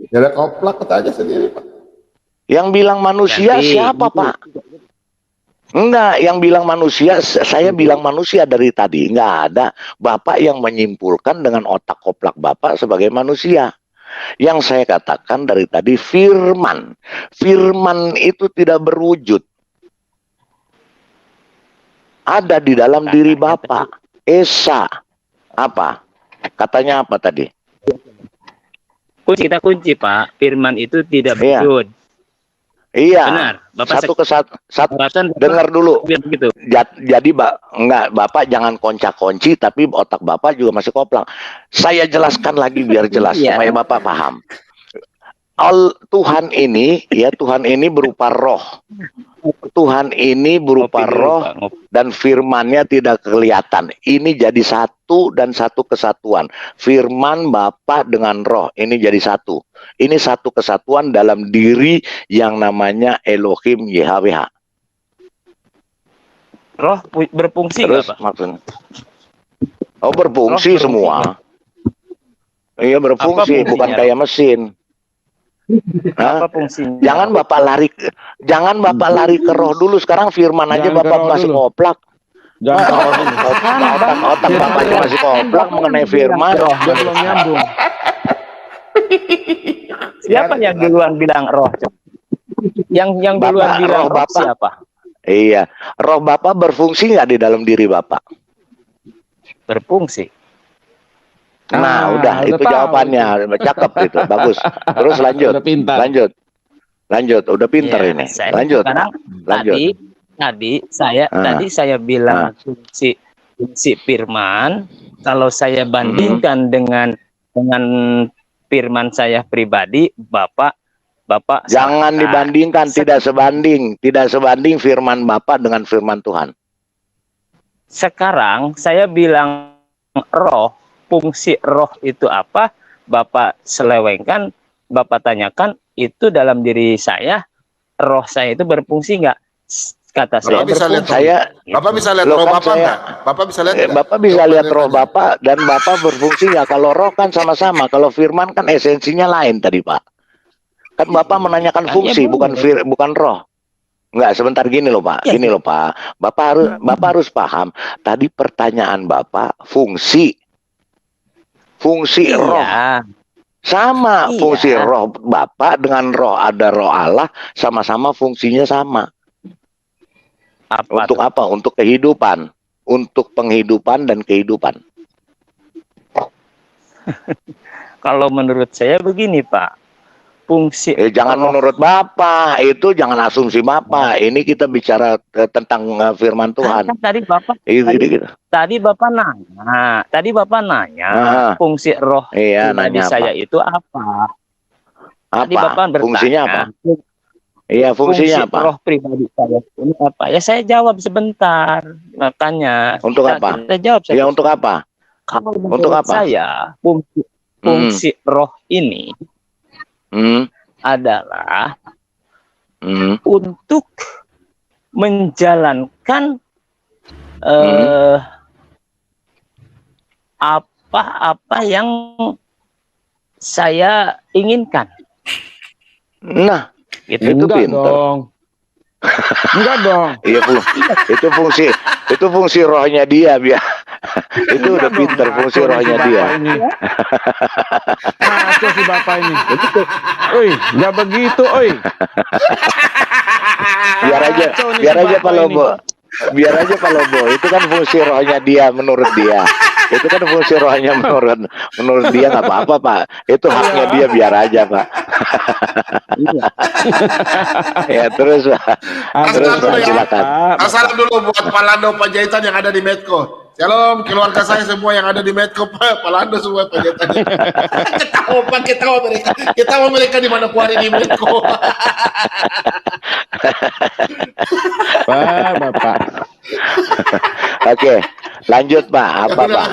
Ya ada koplak kata aja sendiri, Pak. Yang bilang manusia siapa, Pak? Enggak, yang bilang manusia, saya bilang manusia dari tadi. Enggak ada. Bapak yang menyimpulkan dengan otak koplak Bapak sebagai manusia. Yang saya katakan dari tadi firman. Firman itu tidak berwujud. Ada di dalam diri Bapak. Esa. Apa? Katanya apa tadi? Kita kunci, Pak. Firman itu tidak berwujud. Iya. Benar. Bapak satu dengar dulu. Gitu. Jadi Bapak jangan konca-konci, tapi otak Bapak juga masih koplang. Saya jelaskan lagi biar jelas supaya Bapak paham. Tuhan ini berupa roh. Tuhan ini berupa roh dan firman-Nya tidak kelihatan. Ini jadi satu dan satu kesatuan. Firman Bapa dengan roh ini jadi satu. Ini satu kesatuan dalam diri yang namanya Elohim YHWH. Roh berfungsi terus nggak, Pak? Maksudnya? Oh, berfungsi semua. Iya, berfungsi, bukan kayak mesin. Apa fungsinya? Jangan Bapak lari ke roh dulu. Sekarang firman aja Bapak masih koplak. Otak Bapak masih koplak mengenai firman. Dia belum nyambung. Siapa yang duluan bilang roh? Yang duluan bilang roh siapa? Iya, roh Bapak berfungsi nggak di dalam diri Bapak? Berfungsi. Nah, udah itu jawabannya, cakep itu, bagus. Terus lanjut, lanjut, udah pinter ini. Lanjut. Tadi saya bilang fungsi firman. Kalau saya bandingkan dengan firman saya pribadi, Bapak jangan dibandingkan, tidak sebanding firman Bapak dengan firman Tuhan. Sekarang saya bilang roh. Fungsi roh itu apa? Bapak selewengkan, Bapak tanyakan, itu dalam diri saya, roh saya itu berfungsi nggak? Kata saya berfungsi. Bapak bisa lihat roh Bapak nggak? Bapak bisa lihat? Bapak bisa lihat roh Bapak dan Bapak berfungsi nggak? Kalau roh kan sama-sama, kalau firman kan esensinya lain tadi, Pak. Kan Bapak menanyakan fungsi, bukan roh. Enggak, sebentar gini loh Pak. Ya, Gini loh Pak. Bapak harus paham. Tadi pertanyaan Bapak fungsi roh. Iya, Sama fungsi iya. roh Bapak dengan ada roh Allah sama-sama fungsinya sama. Apa Untuk tuh? apa? Untuk kehidupan. Untuk penghidupan dan kehidupan. Kalau menurut saya begini, Pak. Fungsi Jangan roh menurut Bapak, itu jangan asumsi Bapak. Ini kita bicara tentang firman Tuhan. kan tadi Bapak Gitu. tadi Bapak nanya Ah, fungsi roh iya, pribadi nanya saya apa? itu apa? Tadi Apa? Bapak Fungsinya apa? bertanya, Iya, fungsi fungsinya apa? roh pribadi saya ini apa? Ya saya jawab sebentar. Makanya Untuk apa? kita jawab Ya, satu. untuk apa? Kalau Untuk menurut apa? saya fungsi roh ini Hmm, adalah hmm, untuk menjalankan apa-apa yang saya inginkan. Nah, Gitu. itu Enggak pinter. dong. Enggak dong. Iya, itu fungsi rohnya dia biar. Itu udah Enggak dong. pinter fungsi Ngaco nih si rohnya Bapak dia. ini. Ngaco si Bapak ini. Oi, enggak begitu, oi. Biar aja Ngaco nih si Pak Bapak ini. Lobo. Biar aja Pak Lobo. Itu kan fungsi rohnya dia menurut dia. Itu kan fungsi rohnya menurut dia nggak apa-apa Pak. Itu haknya dia, biar aja Pak. Iya. Ya terus Pak. Terus Assalamualaikum Pak, ya. silakan. Assalam dulu buat Pak Lando, Pak Jahitan yang ada di Medco. Shalom keluarga saya semua yang ada di Medco, Pak Lando semua Pak Jahitan. Kita mau mereka di mana kuari di Medco. Pak, Bapak. Oke, lanjut Pak. Apa Pak?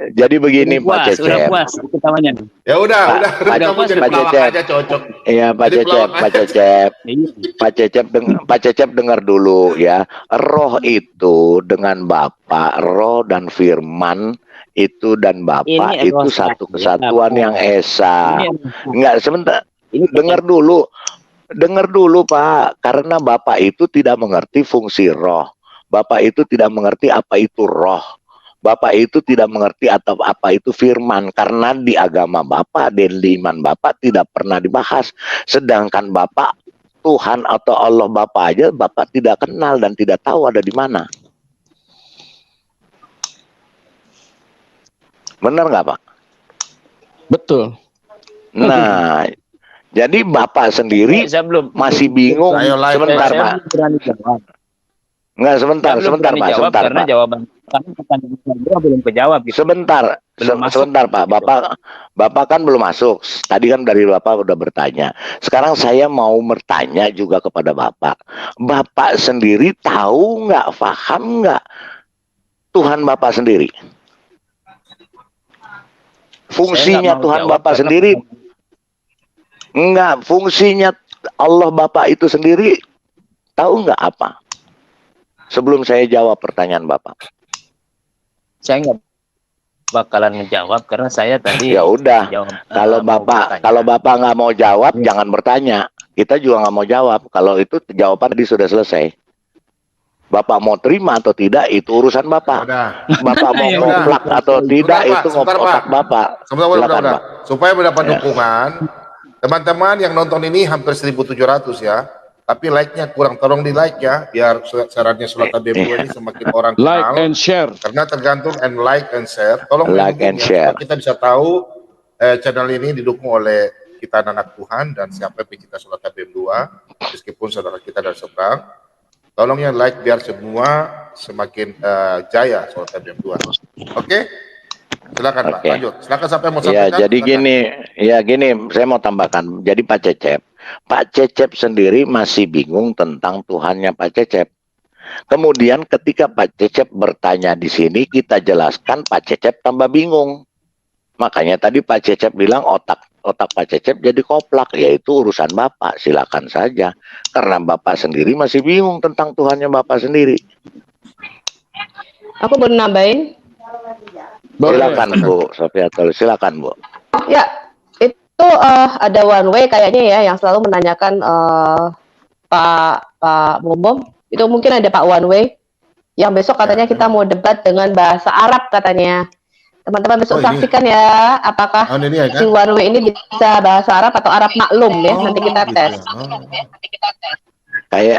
Jadi begini Pak Udah Cecep. puas itu namanya. Ya udah, Pak kamu jadi Pak pelawak Cecep. aja cocok. Iya Pak Jadi Cecep, pelawak Pak aja. Cecep. Iya. Pak Cecep dengar dulu ya. Roh itu dengan Bapa, roh dan firman itu dan Bapa Ini itu roh satu saya, kesatuan Bapak. yang esa. Ini roh saya. Enggak, sebentar. Ini Dengar dulu. Dengar dulu Pak, karena Bapak itu tidak mengerti fungsi roh. Bapak itu tidak mengerti apa itu roh. Bapak itu tidak mengerti atau apa itu firman, karena di agama Bapak dan di iman Bapak tidak pernah dibahas. Sedangkan Bapak, Tuhan atau Allah Bapak aja Bapak tidak kenal dan tidak tahu ada di mana. Benar nggak Pak? Betul. Nah, jadi Bapak sendiri Saya belum masih bingung. Ayo, live. Sebentar saya Pak. belum berani jawab. Enggak, sebentar Saya belum Pak, berani jawab sebentar karena Pak. jawaban pertanyaan saya belum kejawab gitu. Sebentar, Belum masuk. sebentar Pak. Bapak kan belum masuk. Tadi kan dari Bapak udah bertanya. Sekarang saya mau bertanya juga kepada Bapak. Bapak sendiri tahu nggak, paham nggak Tuhan Bapak sendiri? Fungsinya Tuhan Bapak sendiri? Enggak, fungsinya Allah Bapak itu sendiri tahu nggak apa? Sebelum saya jawab pertanyaan Bapak. Saya nggak bakalan menjawab karena saya tadi Ya udah. jawab, Kalau mau bertanya. Bapak nggak mau jawab, jangan bertanya. Kita juga nggak mau jawab. Kalau itu jawaban tadi sudah selesai. Bapak mau terima atau tidak itu urusan Bapak. Udah. Bapak mau Ya ngoplak atau tidak Pak, itu sebentar, ngoplak Pak. Bapak. Silakan Pak. Supaya mendapat Ya. dukungan, teman-teman yang nonton ini hampir 1.700 ya. Tapi like-nya kurang, tolong di like ya, biar syaratnya Sulatan BM2 ini semakin orang Like kenal. and share. Karena tergantung and like and share. Tolong Like didukung and ya, share. supaya kita bisa tahu channel ini didukung oleh kita anak Tuhan dan siapa pecinta Sulatan BM2, meskipun saudara kita dari seberang. Tolong ya like biar semua semakin jaya Sultan BM2. Oke? Silakan Pak, Oke. lanjut. Silakan sampai mau Ya, sampaikan. jadi silakan. gini, saya mau tambahkan. Jadi Pak Cecep sendiri masih bingung tentang Tuhannya Pak Cecep. Kemudian ketika Pak Cecep bertanya di sini, kita jelaskan, Pak Cecep tambah bingung. Makanya tadi Pak Cecep bilang otak Pak Cecep jadi koplak, yaitu urusan Bapak. Silakan saja, karena Bapak sendiri masih bingung tentang Tuhannya Bapak sendiri. Aku boleh nambahin? Silakan Bu Sofiatul, silakan Bu. Ya, itu ada one way kayaknya ya yang selalu menanyakan Pak Bom, itu mungkin ada Pak One Way yang besok katanya kita mau debat dengan bahasa Arab katanya. Teman-teman besok ini. saksikan ya, apakah Ini ya, kan? si One Way ini bisa bahasa Arab atau Arab maklum ya. Nanti kita gitu tes.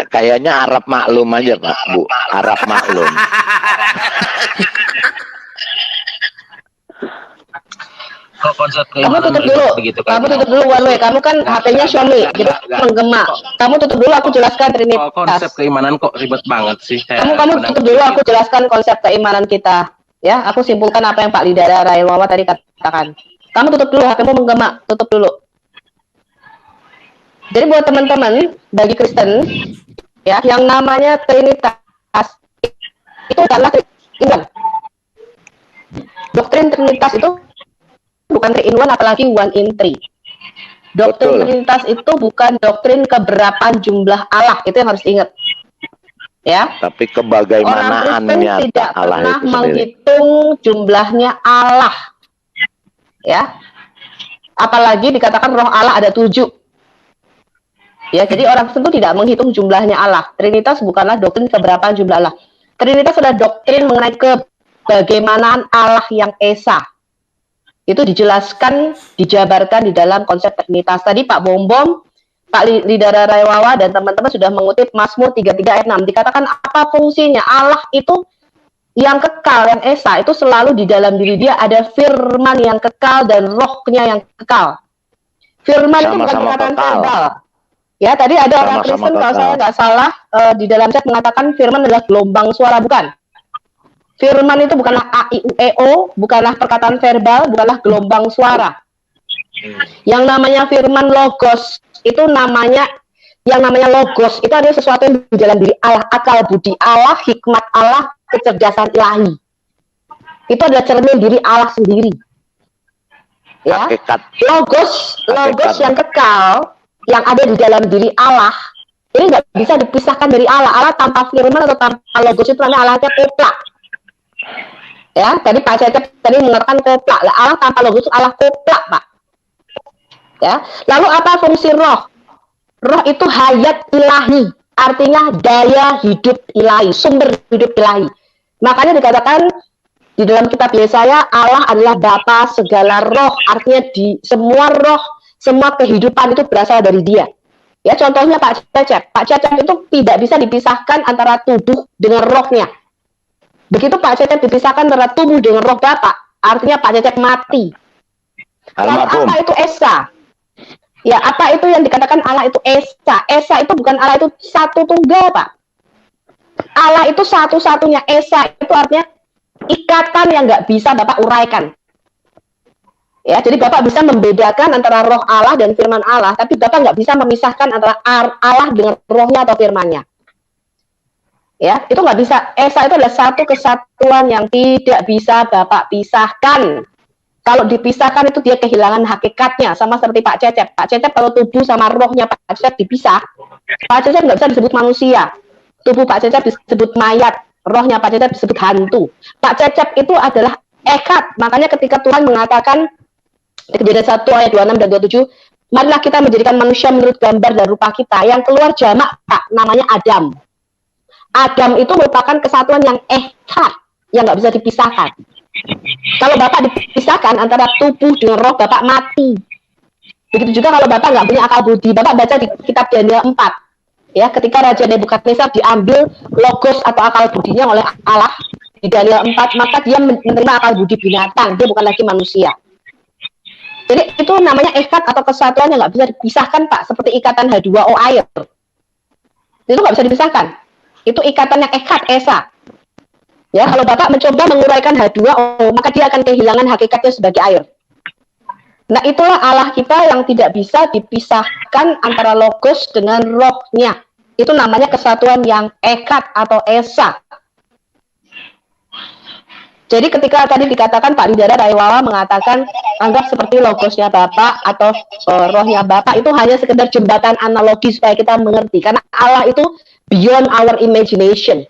Kayaknya Arab maklum aja Pak, Bu. Arab maklum. Konsep Kamu tutup dulu, begitu, kamu tutup dulu One Way. Kamu kan HP-nya Xiaomi, jadi menggema. Kamu tutup dulu, aku jelaskan Trinitas. Konsep keimanan kok ribet banget sih. Kamu tutup dulu, aku jelaskan konsep keimanan kita. Ya, aku simpulkan apa yang Pak Lidara Raywawa tadi katakan. Kamu tutup dulu, HP-mu menggema, tutup dulu. Jadi buat teman-teman bagi Kristen, ya, yang namanya Trinitas itu adalah Trinitas. Doktrin Trinitas itu bukan 3 in 1 apalagi 1 in 3. Doktrin Betul. Trinitas itu bukan doktrin keberapaan jumlah Allah, itu yang harus diingat. Ya. Tapi Orang kebagaimanaannya Kristen tidak Allah pernah itu sendiri. menghitung jumlahnya Allah. Ya. Apalagi dikatakan roh Allah ada 7. Ya, jadi orang Kristen itu tidak menghitung jumlahnya Allah. Trinitas bukanlah doktrin keberapaan jumlah Allah. Trinitas adalah doktrin mengenai kebagaimanaan Allah yang esa. Itu dijelaskan, dijabarkan di dalam konsep Trinitas. Tadi Pak Bom, Pak Lidara Raywawa dan teman-teman sudah mengutip Mazmur 33 ayat 6. Dikatakan apa fungsinya? Allah itu yang kekal, yang esa, itu selalu di dalam diri dia ada firman yang kekal dan rohnya yang kekal. Firman itu bukan perkataan verbal. Ya, tadi ada orang Kristen kalau saya nggak salah di dalam chat mengatakan firman adalah gelombang suara, bukan. Firman itu bukanlah A, I, U, E, O, bukanlah perkataan verbal, bukanlah gelombang suara. Yang namanya firman logos, itu namanya, yang namanya logos, itu adalah sesuatu yang di dalam diri Allah, akal budi Allah, hikmat Allah, kecerdasan ilahi. Itu adalah cermin diri Allah sendiri. Ya, logos yang kekal, yang ada di dalam diri Allah, ini nggak bisa dipisahkan dari Allah. Allah tanpa firman atau tanpa logos itu namanya Allahnya koplak. Ya, tadi Pak Cecep tadi mengatakan koplak. Allah tanpa logos itu Allah koplak, Pak. Ya, lalu apa fungsi roh? Roh itu hayat ilahi, artinya daya hidup ilahi, sumber hidup ilahi. Makanya dikatakan di dalam kitab Yesaya, Allah adalah Bapa segala roh, artinya di semua roh, semua kehidupan itu berasal dari Dia. Ya, contohnya Pak Cecep. Pak Cecep itu tidak bisa dipisahkan antara tubuh dengan rohnya. Begitu Pak Cecep dipisahkan antara tubuh dengan roh Bapak, artinya Pak Cecep mati. Lalu apa itu esa? Ya, apa itu yang dikatakan Allah itu esa? Esa itu bukan Allah itu satu tunggal, Pak. Allah itu satu-satunya. Esa itu artinya ikatan yang nggak bisa Bapak uraikan. Ya, jadi Bapak bisa membedakan antara roh Allah dan firman Allah, tapi Bapak nggak bisa memisahkan antara Allah dengan rohnya atau firmannya. Ya, itu nggak bisa. Esa itu adalah satu kesatuan yang tidak bisa Bapak pisahkan. Kalau dipisahkan itu dia kehilangan hakikatnya, sama seperti Pak Cecep. Pak Cecep kalau tubuh sama rohnya Pak Cecep dipisah, Pak Cecep nggak bisa disebut manusia. Tubuh Pak Cecep disebut mayat, rohnya Pak Cecep disebut hantu. Pak Cecep itu adalah ekad. Makanya ketika Tuhan mengatakan di Kejadian 1 ayat 26 dan 27, marilah kita menjadikan manusia menurut gambar dan rupa kita. Yang keluar jamak, Pak, namanya Adam. Adam itu merupakan kesatuan yang ekad, yang nggak bisa dipisahkan. Kalau Bapak dipisahkan antara tubuh dengan roh, Bapak mati. Begitu juga kalau Bapak nggak punya akal budi. Bapak baca di kitab Daniel 4. Ya, ketika Raja Nebukadnezar diambil logos atau akal budinya oleh Allah di Daniel 4, maka dia menerima akal budi binatang. Dia bukan lagi manusia. Jadi itu namanya ekad atau kesatuan yang nggak bisa dipisahkan, Pak. Seperti ikatan H2O air. Itu nggak bisa dipisahkan. Itu ikatan yang ekad, esa. Ya, kalau Bapak mencoba menguraikan H2O, maka dia akan kehilangan hakikatnya sebagai air. Nah, itulah Allah kita yang tidak bisa dipisahkan antara logos dengan rohnya. Itu namanya kesatuan yang ekad atau esa. Jadi ketika tadi dikatakan Pak Lidara Raywawa mengatakan anggap seperti logosnya Bapak atau rohnya Bapak, itu hanya sekedar jembatan analogi supaya kita mengerti. Karena Allah itu beyond our imagination.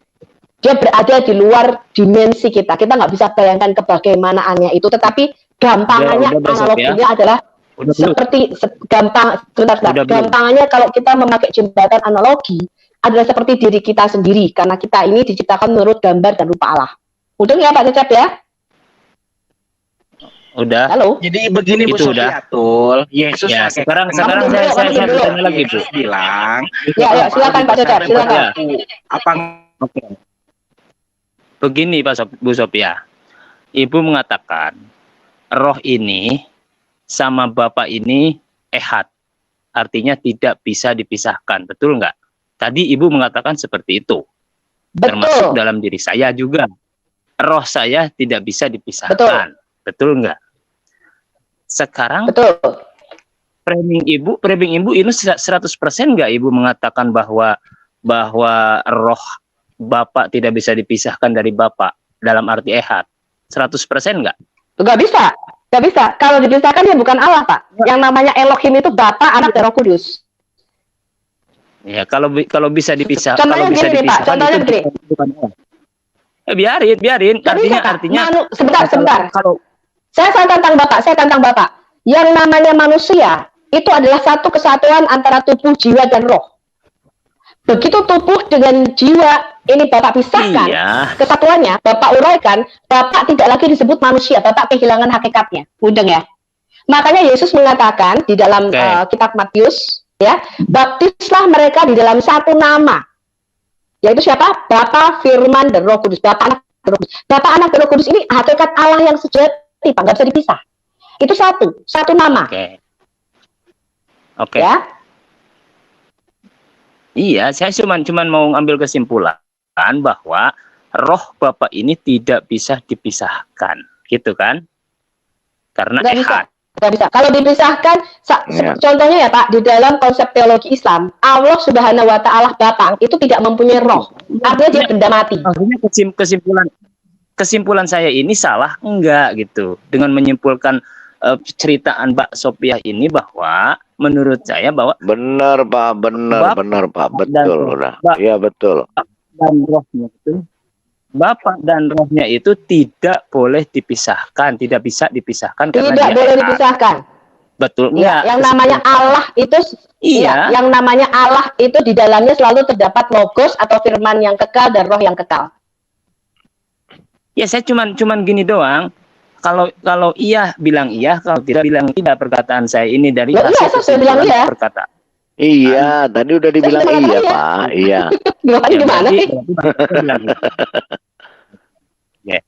Dia berada di luar dimensi kita. Kita nggak bisa bayangkan kebagaimanaannya itu. Tetapi gampangannya analoginya adalah Udah dulu. seperti gampang, sebentar, Udah belum? gampangannya kalau kita memakai jembatan analogi adalah seperti diri kita sendiri, karena kita ini diciptakan menurut gambar dan rupa Allah. Udah ya Pak Cecep ya? Udah. Halo? Jadi begini Bu Itu udah. Sofiatul, Yesus Ya, pakai sekarang Kamu dulu, saya kamu dulu. bertanya lagi, Bu. Yesus bilang, Ya, silakan Pak Cecep, silakan. Ya. apa Oke. Begini Bu Sophia. Ibu mengatakan roh ini sama Bapak ini ehad. Artinya tidak bisa dipisahkan. Betul nggak? Tadi Ibu mengatakan seperti itu. Termasuk Betul. dalam diri saya juga. Roh saya tidak bisa dipisahkan. Betul nggak? Sekarang Betul. framing Ibu ini 100% nggak Ibu mengatakan bahwa roh Bapak tidak bisa dipisahkan dari Bapak dalam arti ehad? 100% nggak? Nggak bisa. Nggak bisa. Kalau dipisahkan dia bukan Allah, Pak. Yang namanya Elohim itu Bapa, Anak, dan Roh Kudus. Ya, kalau bisa dipisahkan, Contohnya kalau bisa gini nih, Pak. dipisahkan Contohnya itu begini. bukan Allah. Biarin. Nggak bisa, Pak. Artinya Sebentar. kalau Saya tantang Bapak. Yang namanya manusia itu adalah satu kesatuan antara tubuh, jiwa, dan roh. Begitu tubuh dengan jiwa ini Bapak pisahkan, iya, kesatuannya Bapak uraikan, Bapak tidak lagi disebut manusia, Bapak kehilangan hakikatnya. Mudeng ya. Makanya Yesus mengatakan di dalam kitab Matius, ya, baptislah mereka di dalam satu nama. Yaitu siapa? Bapa, Firman, dan Roh Kudus. Bapa, Anak, dan Roh Kudus. Bapa, Anak, dan Roh Kudus ini hakikat Allah yang sejati, Pak, nggak bisa dipisah. Itu satu nama. Oke. Ya. Iya, saya cuman mau ambil kesimpulan bahwa roh Bapak ini tidak bisa dipisahkan, gitu kan? Karena Nggak bisa. ehad. Nggak bisa. Kalau dipisahkan, Ya. contohnya ya Pak, di dalam konsep teologi Islam, Allah Subhanahu Wa Taala Bapa itu tidak mempunyai roh, artinya dia benda mati. Maksudnya kesimpulan saya ini salah enggak gitu dengan menyimpulkan ceritaan Mbak Sophia ini bahwa menurut saya bahwa Benar Pak, benar Pak, betul udah. Iya betul. Bapak dan rohnya itu tidak boleh dipisahkan, tidak bisa dipisahkan karena Tidak dia boleh ehad. dipisahkan. Betul Ya, enggak? yang namanya Allah itu, Iya. yang namanya Allah itu di dalamnya selalu terdapat logos atau firman yang kekal dan roh yang kekal. Ya saya cuman gini doang. Kalau iya bilang iya, kalau tidak bilang tidak. Perkataan saya ini dari Loh, iya, saya sudah bilang iya. perkataan. Iya, tadi udah dibilang Saya iya bilang iya. Pak. Iya. Gimana Ya, gimana berarti- sih? Ya.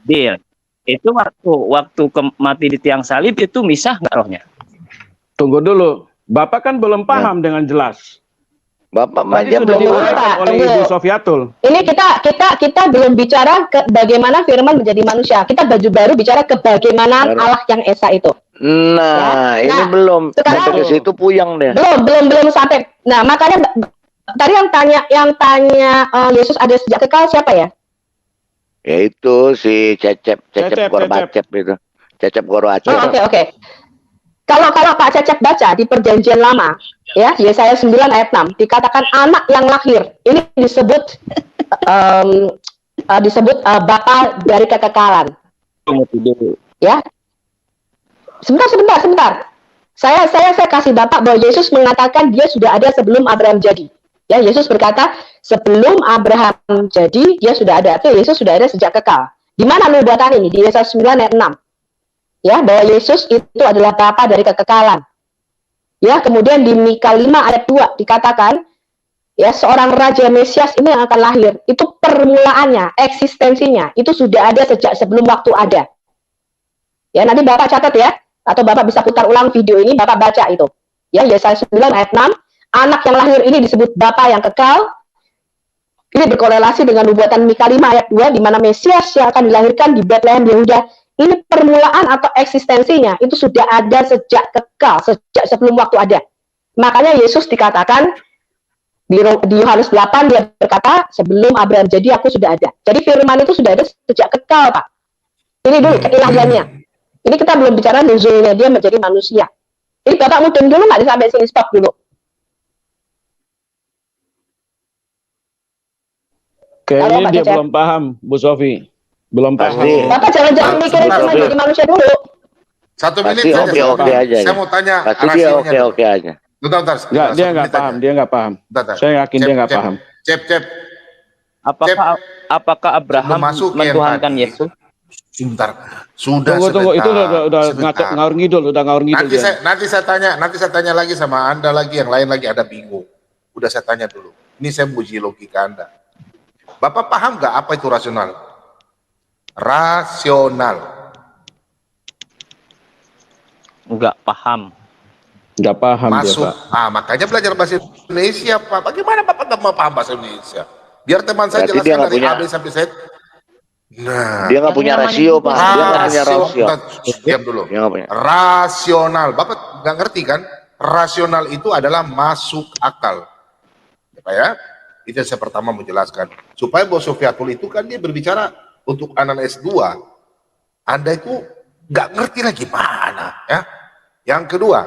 Deal. Itu waktu mati di tiang salib itu misah nggak rohnya? Tunggu dulu. Bapak kan belum paham dengan jelas. Bapak Tadi aja sudah belum diuraikan. diuraikan oleh Tunggu. Ibu Sofiatul. Ini kita belum bicara ke bagaimana firman menjadi manusia. Kita baru bicara ke bagaimana Baru. Allah yang esa itu. Nah, Ya. ini Nah, belum. sekarang- Sampai ke situ puyeng deh. Belum sampai. Nah, makanya tadi yang tanya Yesus ada sejak kekal siapa ya? Yaitu si Cecep Cecep. Gorbacep itu. Cecep Gorbacep. Oh, oke. Kalau Pak Cecep baca di Perjanjian Lama, ya, Yesaya 9 ayat 6 dikatakan anak yang lahir. Ini disebut bapa dari kekekalan. Ya. Sebentar. Saya kasih Bapak bahwa Yesus mengatakan dia sudah ada sebelum Abraham jadi. Ya, Yesus berkata sebelum Abraham jadi dia sudah ada. Itu Yesus sudah ada sejak kekal. Di mana nubuatan ini? Di Yesaya 9 ayat 6. Ya, bahwa Yesus itu adalah bapa dari kekekalan. Ya, kemudian di Mika 5 ayat 2 dikatakan ya seorang raja Mesias ini yang akan lahir. Itu permulaannya, eksistensinya itu sudah ada sejak sebelum waktu ada. Ya, nanti Bapak catat ya, atau Bapak bisa putar ulang video ini, Bapak baca itu. Ya, Yesaya 9 ayat 6, anak yang lahir ini disebut Bapa yang kekal. Ini berkorelasi dengan nubuatan Mika 5 ayat 2, di mana Mesias yang akan dilahirkan di Bethlehem Yehuda. Ini permulaan atau eksistensinya, itu sudah ada sejak kekal, sejak sebelum waktu ada. Makanya Yesus dikatakan, di Yohanes 8 dia berkata, sebelum Abraham jadi aku sudah ada. Jadi firman itu sudah ada sejak kekal, Pak. Ini dulu keilahiannya. Ini kita belum bicara nuzulnya dia menjadi manusia. Ini Bapak mudeng dulu nggak sampai sini, stop dulu. Kayaknya Halo, Pak dia Cecep. belum paham, Bu Sofi. Belum paham. Pasti. Bapak jangan Bang, mikirin sebentar, cuma Bang. jadi manusia dulu. 1 menit Pasti saja. oke-oke aja. Saya mau tanya Pasti dia rasionya. oke-oke aja. Bentar, Enggak, dia 1 nggak menit paham, aja. dia nggak paham. Bentar. Saya yakin dia nggak paham. Cep. Apakah Abraham Sebelum masuk ke yang mentuhankan tadi, Yesus? Sebentar. Sudah Tunggu, itu udah sebentar. ngawur ngidul, udah ngawur ngidul dia. Nanti saya tanya lagi sama Anda lagi, yang lain lagi ada bingung. Udah saya tanya dulu. Ini saya uji logika Anda. Bapak paham nggak apa itu rasional? Rasional. Enggak paham. Nggak paham Masuk. dia, Pak. Makanya belajar bahasa Indonesia, Pak. Bagaimana Bapak nggak mau paham bahasa Indonesia? Biar teman saya Berarti dia jelaskan nggak dari punya- A, B sampai Z. Nah, Dia nggak punya rasio, Pak. Dia nggak punya rasio. Bentar, diam dulu. Dia nggak punya. Rasional. Bapak nggak ngerti kan? Rasional itu adalah masuk akal. Ya, Pak ya? Itu yang saya pertama menjelaskan. Supaya Bos Sofiatul itu kan dia berbicara untuk anak S2. Anda itu nggak ngerti lagi mana. Ya. Yang kedua,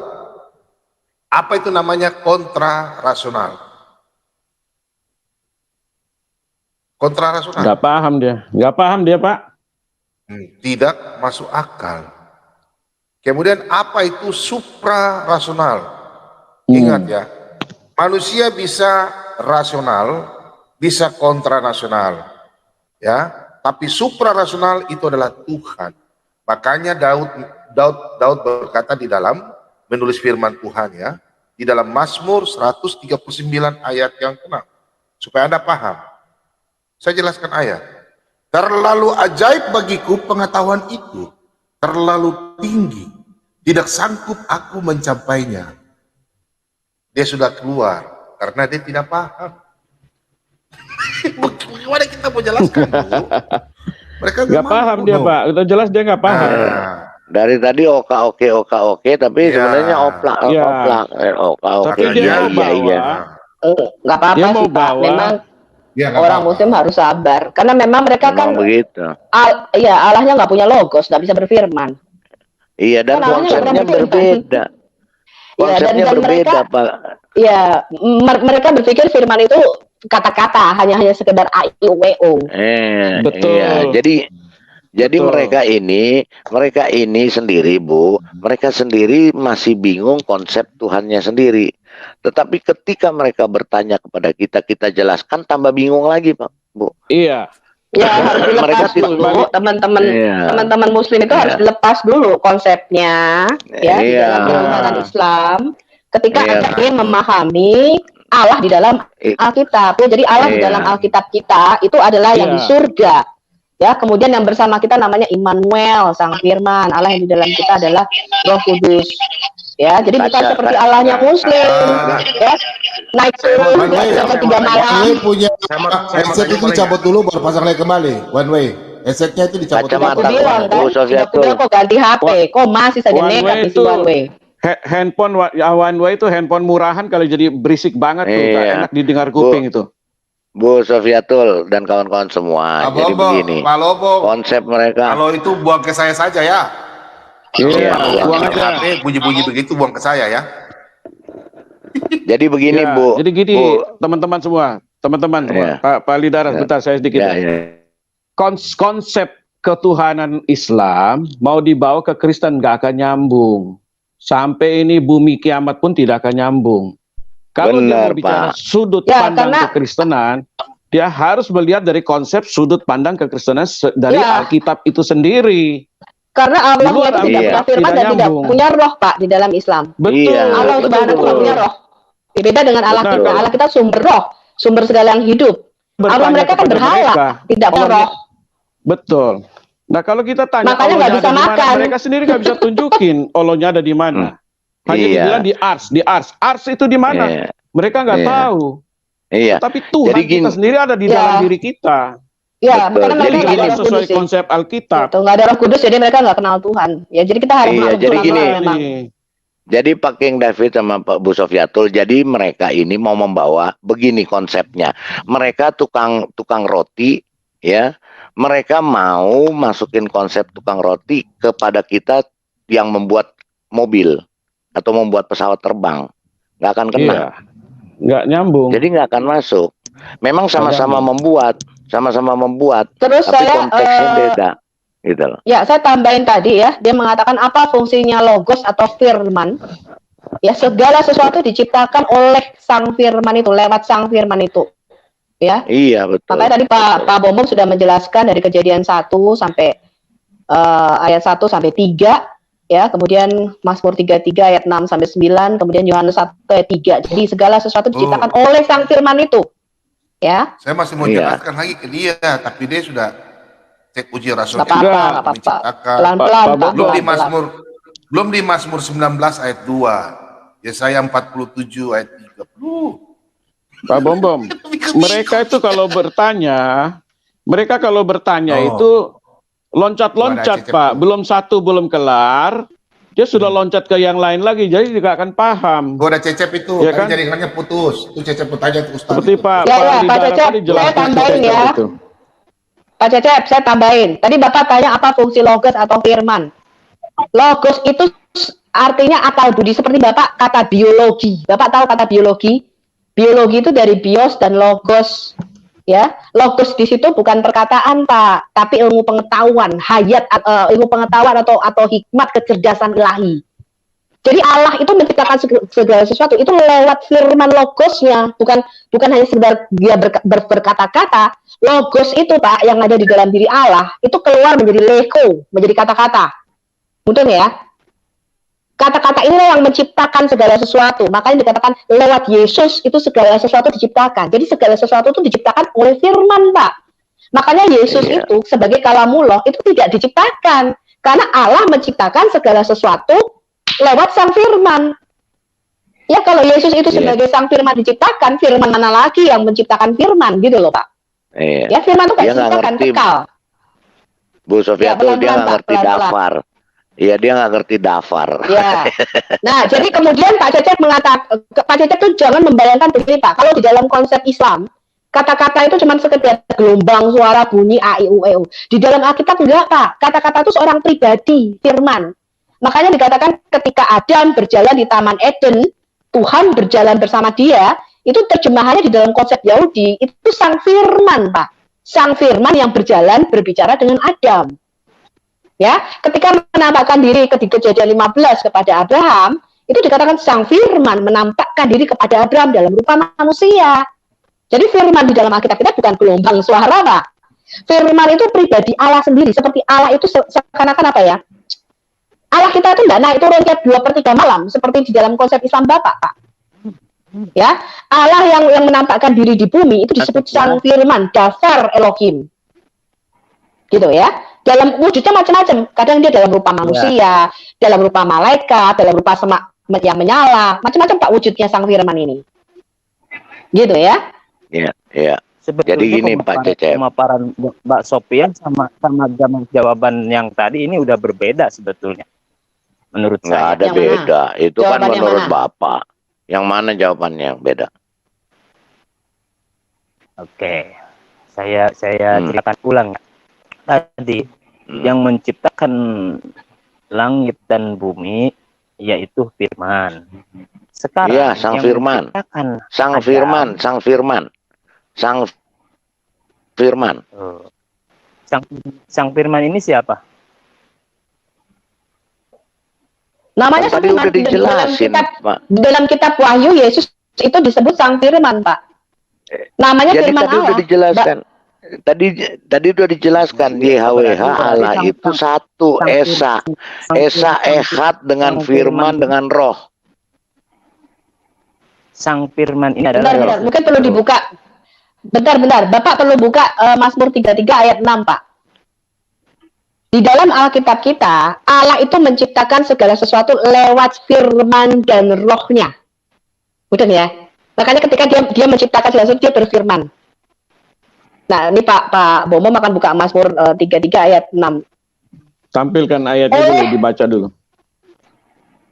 apa itu namanya kontra rasional? Kontra rasional. Nggak paham dia, Pak. Tidak masuk akal. Kemudian apa itu supra rasional? Ingat ya, manusia bisa rasional, bisa kontra rasional, ya. Tapi supra rasional itu adalah Tuhan. Makanya Daud berkata di dalam menulis firman Tuhan ya, di dalam Mazmur 139 ayat yang ke-6, supaya Anda paham. Saya jelaskan ayat. Terlalu ajaib bagiku pengetahuan itu, terlalu tinggi, tidak sanggup aku mencapainya. Dia sudah keluar karena dia tidak paham. Bagaimana kita mau jelaskan? Mereka Nggak paham dia, Pak. Udah jelas dia nggak paham. Dari tadi oke, tapi Ya. sebenarnya oplak. Tapi Oke, dia mau bawa. iya. Nggak apa-apa Dia mau sih Pak. bawa. Memang Ya, nggak orang apa-apa. Muslim harus sabar. Karena memang mereka kan, Memang begitu. iya Allahnya nggak punya logos, nggak bisa berfirman. Iya, dan Kan awalnya konsepnya nggak pernah berbeda. Konsepnya dan berbeda, mereka- Pak. Iya, mereka berpikir firman itu kata-kata, hanya sekedar a, i, u, w, o. Betul. Iya. Jadi Betul. mereka ini sendiri, Bu, mereka sendiri masih bingung konsep Tuhannya sendiri. Tetapi ketika mereka bertanya kepada kita, kita jelaskan tambah bingung lagi, Pak, Bu. Iya. Ya harus Mereka dilepas tidak dulu, balik. teman-teman Iya. teman-teman Muslim itu Iya. harus dilepas dulu konsepnya, ya di Iya. dalam ketuhanan Islam. Ketika Iya. Anda ingin memahami Allah di dalam Alkitab, ya, jadi Allah di Iya. dalam Alkitab kita itu adalah yang Iya. di surga. Ya, kemudian yang bersama kita namanya Immanuel, Sang Firman. Allah yang di dalam kita adalah Roh Kudus. Ya, jadi bukan Kaca- seperti kaca- Allahnya Muslim, ya, naik turun One way. sampai 3 malam. One way punya Saya mau headset tanya itu boleh dicabut dulu baru pasang lagi kembali. One way. Headsetnya itu dicabut dulu. Kacamata. Aku bilang kan, Bu Sofia aku bilang kok ganti HP, kok masih saja One nekat way isi itu- one way. Handphone One Way itu handphone murahan kalau jadi berisik banget tuh, nggak Iya. enak didengar kuping itu. Bu Sofiatul dan kawan-kawan semua. Jadi begini, Pak Lobo, konsep mereka. kalau itu buang ke saya saja ya. Iya, buang Pakai aja. HP bunyi-bunyi begitu buang ke saya ya. Jadi begini, Ya, Bu. jadi gini, Bu. teman-teman semua, Iya. Pak Lidara, Iya. bentar saya sedikit. Ya, ya. Konsep ketuhanan Islam mau dibawa ke Kristen nggak akan nyambung. Sampai ini bumi kiamat pun tidak akan nyambung. Kalau dia Benar, mau bicara Pak. sudut Ya, pandang karena- kekristenan, dia harus melihat dari konsep sudut pandang kekristenan dari Ya. Alkitab itu sendiri. Karena Allah Di luar itu tidak Alkitab punya firman tidak dan tidak nyambung. punya roh, Pak, di dalam Islam. Betul. Iya, Allah betul, Subhanahu betul. tidak punya roh. Beda dengan Allah Benar. kita. Allah kita sumber roh, sumber segala yang hidup. Allah Bertanya mereka kan kepada berhala, mereka. tidak punya Allahnya- roh. Betul. Nah kalau kita tanya Makanya nggak Allahnya bisa ada di mana, makan. mereka sendiri nggak bisa tunjukin Allahnya ada di mana. Hanya Iya. dibilang di Ars. Ars itu di mana? Iya. Mereka nggak Iya. tahu. Iya. Tapi Tuhan Jadi kita gini- sendiri ada di Ya. dalam diri kita. Ya, Betul. karena mereka Jadi nggak ada gini, roh sesuai kudus sih. konsep Alkitab. Tuh, nggak ada roh kudus, jadi mereka nggak kenal Tuhan. Ya, jadi kita harus Iya, maklum jadi pelan-pelan gini. memang. Jadi Pak King David sama Pak Bu Sofiatul, jadi mereka ini mau membawa begini konsepnya. Mereka tukang roti, ya. Mereka mau masukin konsep tukang roti kepada kita yang membuat mobil atau membuat pesawat terbang. Nggak akan kena. Iya. Nggak nyambung. Jadi nggak akan masuk. Memang sama-sama membuat, Terus tapi saya konteksnya beda. Gitu loh. Ya, saya tambahin tadi ya, dia mengatakan apa fungsinya logos atau firman. Ya, segala sesuatu diciptakan oleh sang firman itu, lewat sang firman itu. Ya, Iya, betul. makanya tadi Pak Bombong sudah menjelaskan dari Kejadian 1 sampai ayat 1 sampai 3, ya, kemudian Mazmur 33 ayat 6 sampai 9, kemudian Yohanes 1 ayat 3. Jadi segala sesuatu diciptakan oleh sang firman itu. Ya. Saya masih mau Iya. jelaskan lagi ke dia, tapi dia sudah cek uji rasul Nggak apa-apa, nggak apa-apa. menciptakan. Pelan-pelan, Pak Pak. Belum di pelan-pelan. Belum di Mazmur 19 ayat 2. Yesaya 47 ayat 30. Pak Bombom, mereka itu kalau bertanya Oh. itu loncat-loncat, Ada Pak. cecep. Belum kelar, dia sudah loncat ke yang lain lagi, jadi tidak akan paham. Gua udah cecep itu, Iya kan kan? jaringannya putus. Itu cecep tanya tuh Ustaz. Seperti itu. Pak Ya, Pak Pak Lidara Cecep, tadi jelaskan saya tambahin seperti ya. itu. Pak Cecep, saya tambahin. Tadi Bapak tanya apa fungsi logos atau firman. Logos itu artinya akal budi, seperti Bapak kata biologi. Bapak tahu kata biologi? Biologi itu dari bios dan logos. Ya, logos di situ bukan perkataan, Pak, tapi ilmu pengetahuan, hayat, ilmu pengetahuan atau hikmat kecerdasan ilahi. Jadi Allah itu menciptakan segala sesuatu itu lewat firman logosnya, bukan hanya sekedar dia berkata-kata. Logos itu, Pak, yang ada di dalam diri Allah itu keluar menjadi lego, menjadi kata-kata. Betul ya? Kata-kata inilah yang menciptakan segala sesuatu. Makanya dikatakan lewat Yesus itu segala sesuatu diciptakan. Jadi segala sesuatu itu diciptakan oleh firman, Pak. Makanya Yesus Iya. itu sebagai kalamullah itu tidak diciptakan. Karena Allah menciptakan segala sesuatu lewat sang firman. Ya, kalau Yesus itu Iya. sebagai sang firman diciptakan, firman mana lagi yang menciptakan firman, gitu loh, Pak. Iya. Ya, firman itu Dia nggak nggak diciptakan, ngerti. kekal. Bu Sofia Ya, tuh dia pelan-pelan, nggak Pak, ngerti pelan-pelan. dafar. Iya, dia nggak ngerti dafar. Ya. Nah, jadi kemudian Pak Cecep mengatakan, Pak Cecep tuh jangan membayangkan begini, Pak. Kalau di dalam konsep Islam, kata-kata itu cuma sekedar gelombang suara bunyi a i u e u. Di dalam Alkitab enggak, Pak. Kata-kata itu seorang pribadi, firman. Makanya dikatakan ketika Adam berjalan di Taman Eden, Tuhan berjalan bersama dia, itu terjemahannya di dalam konsep Yahudi, itu sang firman, Pak. Sang firman yang berjalan berbicara dengan Adam. Ya, ketika menampakkan diri di Kejadian 15 kepada Abraham, itu dikatakan sang firman menampakkan diri kepada Abraham dalam rupa manusia. Jadi firman di dalam Alkitab kita bukan gelombang suara, Pak. Firman itu pribadi Allah sendiri, seperti Allah itu seakan-akan apa ya? Allah kita itu tidak naik turun tiap 2/3 malam, seperti di dalam konsep Islam Bapak, Pak. Ya, Allah yang menampakkan diri di bumi itu disebut sang firman, Dafar Elohim. Gitu ya. Dalam wujudnya macam-macam. Kadang dia dalam rupa manusia, dalam rupa malaikat, dalam rupa semak yang menyala, macam-macam Pak wujudnya sang firman ini. Gitu ya. Iya, iya. Sebetulnya Jadi gini, Pak Cecep. pemaparan Mbak Sofian sama jawaban yang tadi ini udah berbeda sebetulnya. Menurut Nggak saya. ada Yang mana? beda. Itu kan Jawabannya menurut mana? Bapak. Yang mana jawabannya yang beda? Oke. Saya ceritakan ulang. Tadi yang menciptakan langit dan bumi yaitu firman. Sekarang Iya, sang yang firman. menciptakan Sang Adam, firman, sang firman. Sang firman. sang firman ini siapa? Namanya Kan tadi firman. udah dijelasin, Pak. Di dalam kitab Wahyu Yesus itu disebut sang firman, Pak. Namanya Jadi firman tadi Allah. udah dijelaskan. Tadi udah dijelaskan YHWH Allah itu satu, Esa. Esa Ehad dengan firman dengan roh. Sang firman ini adalah Bentar, mungkin perlu dibuka. Bentar, Bapak perlu buka Mazmur 33 ayat 6, Pak. Di dalam Alkitab kita, Allah itu menciptakan segala sesuatu lewat firman dan rohnya. Betul ya? Makanya ketika dia menciptakan segala sesuatu, dia berfirman. Nah, ini Pak Bomo akan buka Mazmur 33 ayat 6. Tampilkan ayatnya dulu, dibaca dulu.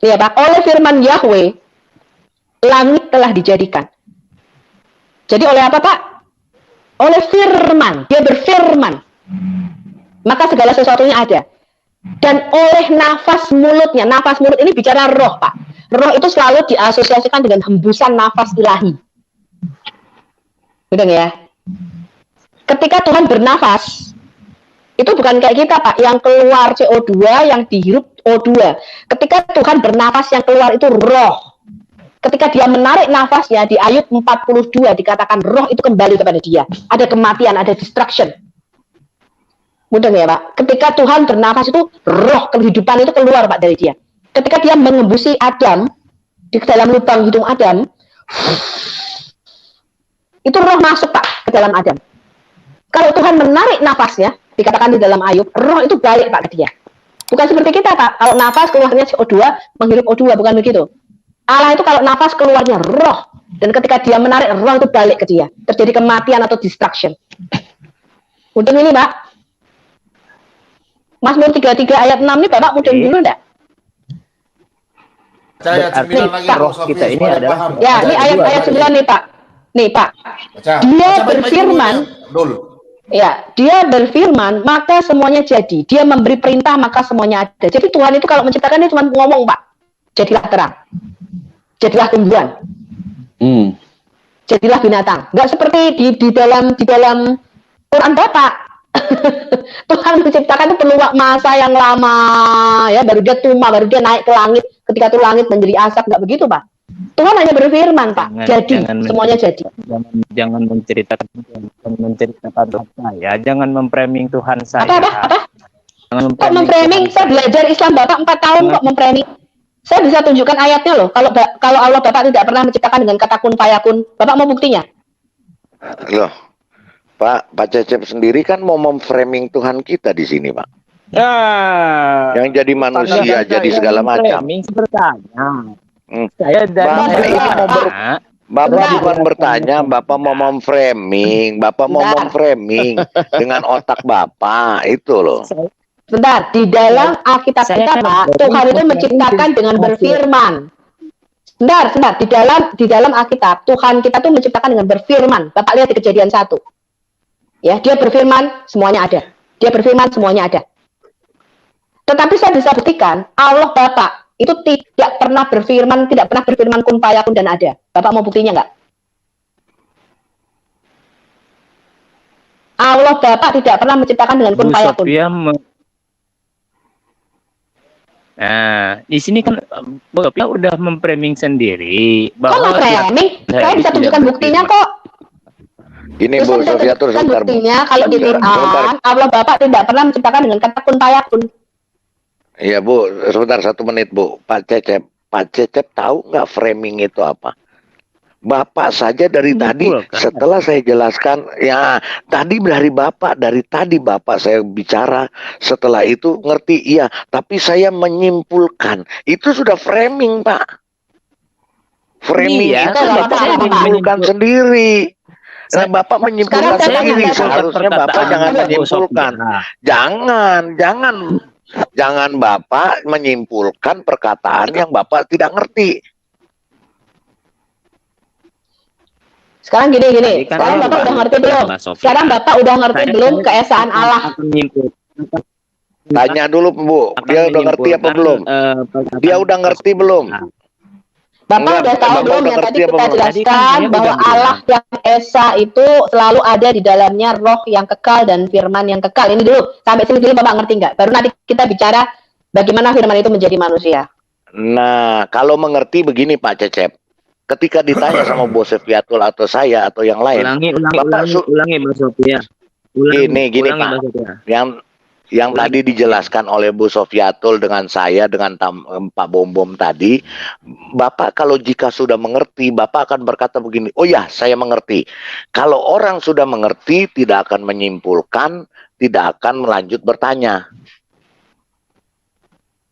Iya, Pak. Oleh firman Yahweh, langit telah dijadikan. Jadi oleh apa, Pak? Oleh firman. Dia berfirman. Maka segala sesuatunya ada. Dan oleh nafas mulutnya. Nafas mulut ini bicara roh, Pak. Roh itu selalu diasosiasikan dengan hembusan nafas ilahi. Udah ya? Ketika Tuhan bernafas, Itu bukan kayak kita, Pak, yang keluar CO2, yang dihirup O2. Ketika Tuhan bernafas, yang keluar itu roh. Ketika dia menarik nafasnya, di Ayub 42 dikatakan roh itu kembali kepada dia. Ada kematian, ada destruction. Mudah ya, Pak? Ketika Tuhan bernafas itu, roh kehidupan itu keluar, Pak, dari dia. Ketika dia mengembusi Adam, di dalam lubang hidung Adam, itu roh masuk, Pak, ke dalam Adam. Kalau Tuhan menarik nafasnya, dikatakan di dalam Ayub, roh itu balik, Pak, ke dia. Bukan seperti kita, Pak. Kalau nafas keluarnya CO2, menghirup O2, bukan begitu. Allah itu kalau nafas keluarnya roh. Dan ketika dia menarik, roh itu balik ke dia. Terjadi kematian atau destruction. Mudeng ini, Pak. Mazmur 33 ayat 6 ini Bapak mudeng dulu enggak? Ayat 9 lagi roh Sofi, kita ini supaya adalah paham. Ya, ini ayat 9 nih, Pak. Nih, Pak. Baca. Dia Baca baik-baik berfirman, dulu, Dul. ya, dia berfirman, maka semuanya jadi. Dia memberi perintah, maka semuanya ada. Jadi Tuhan itu kalau menciptakan dia cuma ngomong, Pak. Jadilah terang. Jadilah tumbuhan. Jadilah binatang. Enggak seperti di dalam Quran Bapak. Tuhan menciptakan itu perlu masa yang lama, ya, baru dia tumbuh, baru dia naik ke langit. Ketika itu langit menjadi asap, enggak begitu, Pak. Tuhan hanya berfirman, Pak. Semuanya jadi. Jangan menceritakan saya, jangan memframing Tuhan saya. Apa? Jangan Kok memframing? Saya belajar Islam Bapak 4 tahun kok memframing. Saya bisa tunjukkan ayatnya loh. Kalau Allah Bapak tidak pernah menciptakan dengan kata kun fayakun, Bapak mau buktinya? Loh, Pak Cecep sendiri kan mau memframing Tuhan kita di sini, Pak. Ya. Yang jadi manusia, jadi segala macam. Bertanya. Saya Bapak ini Bapak bukan bertanya, Bapak mau memframing, Bapak mau memframing dengan otak Bapak, itu loh. Sebentar, di dalam Alkitab kita, Pak, Tuhan itu menciptakan dengan berfirman. Sebentar, di dalam Alkitab, Tuhan kita tuh menciptakan dengan berfirman. Bapak lihat di Kejadian 1. Ya, dia berfirman, semuanya ada. Dia berfirman, semuanya ada. Tetapi saya bisa buktikan, Allah Bapak itu tidak pernah berfirman kun fayakun dan ada. Bapak mau buktinya nggak? Allah Bapak tidak pernah menciptakan dengan kun fayakun. Nah, di sini kan Bu Sophia udah memframing sendiri bahwa memframing? Saya bisa tunjukkan buktinya kok. Gini Bu Sophia, terus sebentar. Buktinya kalau di Quran, Allah Bapak tidak pernah menciptakan dengan kata kun fayakun. Iya Bu, sebentar 1 menit Bu. Pak Cecep tahu nggak framing itu apa? Bapak saja dari tadi setelah saya jelaskan, ya tadi dari tadi Bapak saya bicara, setelah itu ngerti, iya, tapi saya menyimpulkan, itu sudah framing Pak. Framing itu Bapak menyimpulkan sendiri. Nah, Bapak menyimpulkan sendiri, seharusnya Bapak jangan menyimpulkan. Jangan Bapak menyimpulkan perkataan yang Bapak tidak ngerti. Sekarang gini. Sekarang Bapak udah ngerti belum? Sekarang Bapak udah ngerti belum keesaan Allah? Tanya dulu Bu, dia udah ngerti apa belum? Dia udah ngerti belum? Bapak udah tahu belum yang tadi kita jelaskan bahwa Allah yang Esa itu selalu ada di dalamnya roh yang kekal dan firman yang kekal. Ini dulu, sampai sini dulu Bapak ngerti nggak? Baru nanti kita bicara bagaimana firman itu menjadi manusia. Nah, kalau mengerti begini Pak Cecep, ketika ditanya sama Bu Sofiatul atau saya atau yang lain, ulangi Bu Sophia. Gini Pak, yang tadi dijelaskan oleh Bu Sofiatul dengan saya, dengan Pak Bom tadi, Bapak kalau jika sudah mengerti, Bapak akan berkata begini, oh ya saya mengerti. Kalau orang sudah mengerti, tidak akan menyimpulkan, tidak akan melanjut bertanya.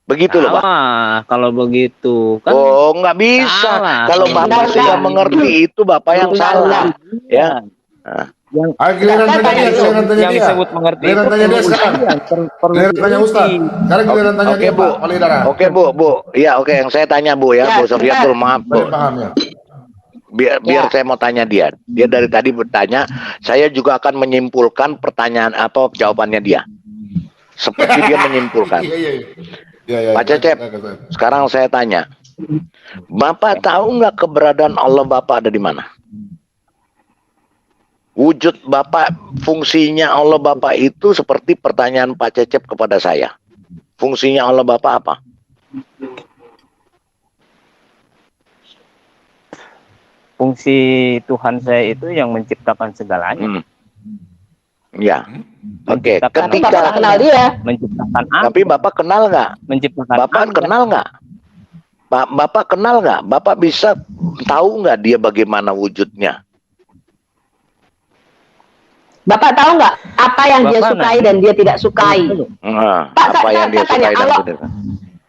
Begitu loh Pak. Kalau begitu kan. Oh nggak bisa. Kalau Bapak sudah mengerti itu Bapak yang salah. Ya. Giliran tanya dia. Disebut mengerti. Giliran tanya dia sekarang. Giliran tanya Ustaz. Sekarang giliran tanya dia Bu. Pak Walidara. Oke Bu. Iya oke, yang saya tanya Bu ya, Bu Sofiatul, maaf Bu. Biar saya mau tanya dia. Dia dari tadi bertanya, saya juga akan menyimpulkan pertanyaan apa jawabannya dia. Seperti dia menyimpulkan. Pak Cecep, sekarang saya tanya. Bapak tahu nggak keberadaan Allah Bapak ada di mana? Wujud Bapak, fungsinya Allah Bapak itu seperti pertanyaan Pak Cecep kepada saya. Fungsinya Allah Bapak apa? Fungsi Tuhan saya itu yang menciptakan segalanya. Ya, oke. Menciptakan Tapi Ketika Bapak kenal dia. menciptakan tapi Bapak kenal nggak? menciptakan Bapak Anda. kenal nggak? Bapak kenal nggak? Bapak bisa tahu nggak dia bagaimana wujudnya? Bapak tahu nggak apa yang dia Bapak sukai nanya. dan dia tidak sukai? Nah, Pak, apa saya yang dia tanya, sukai dan Allah- tidak?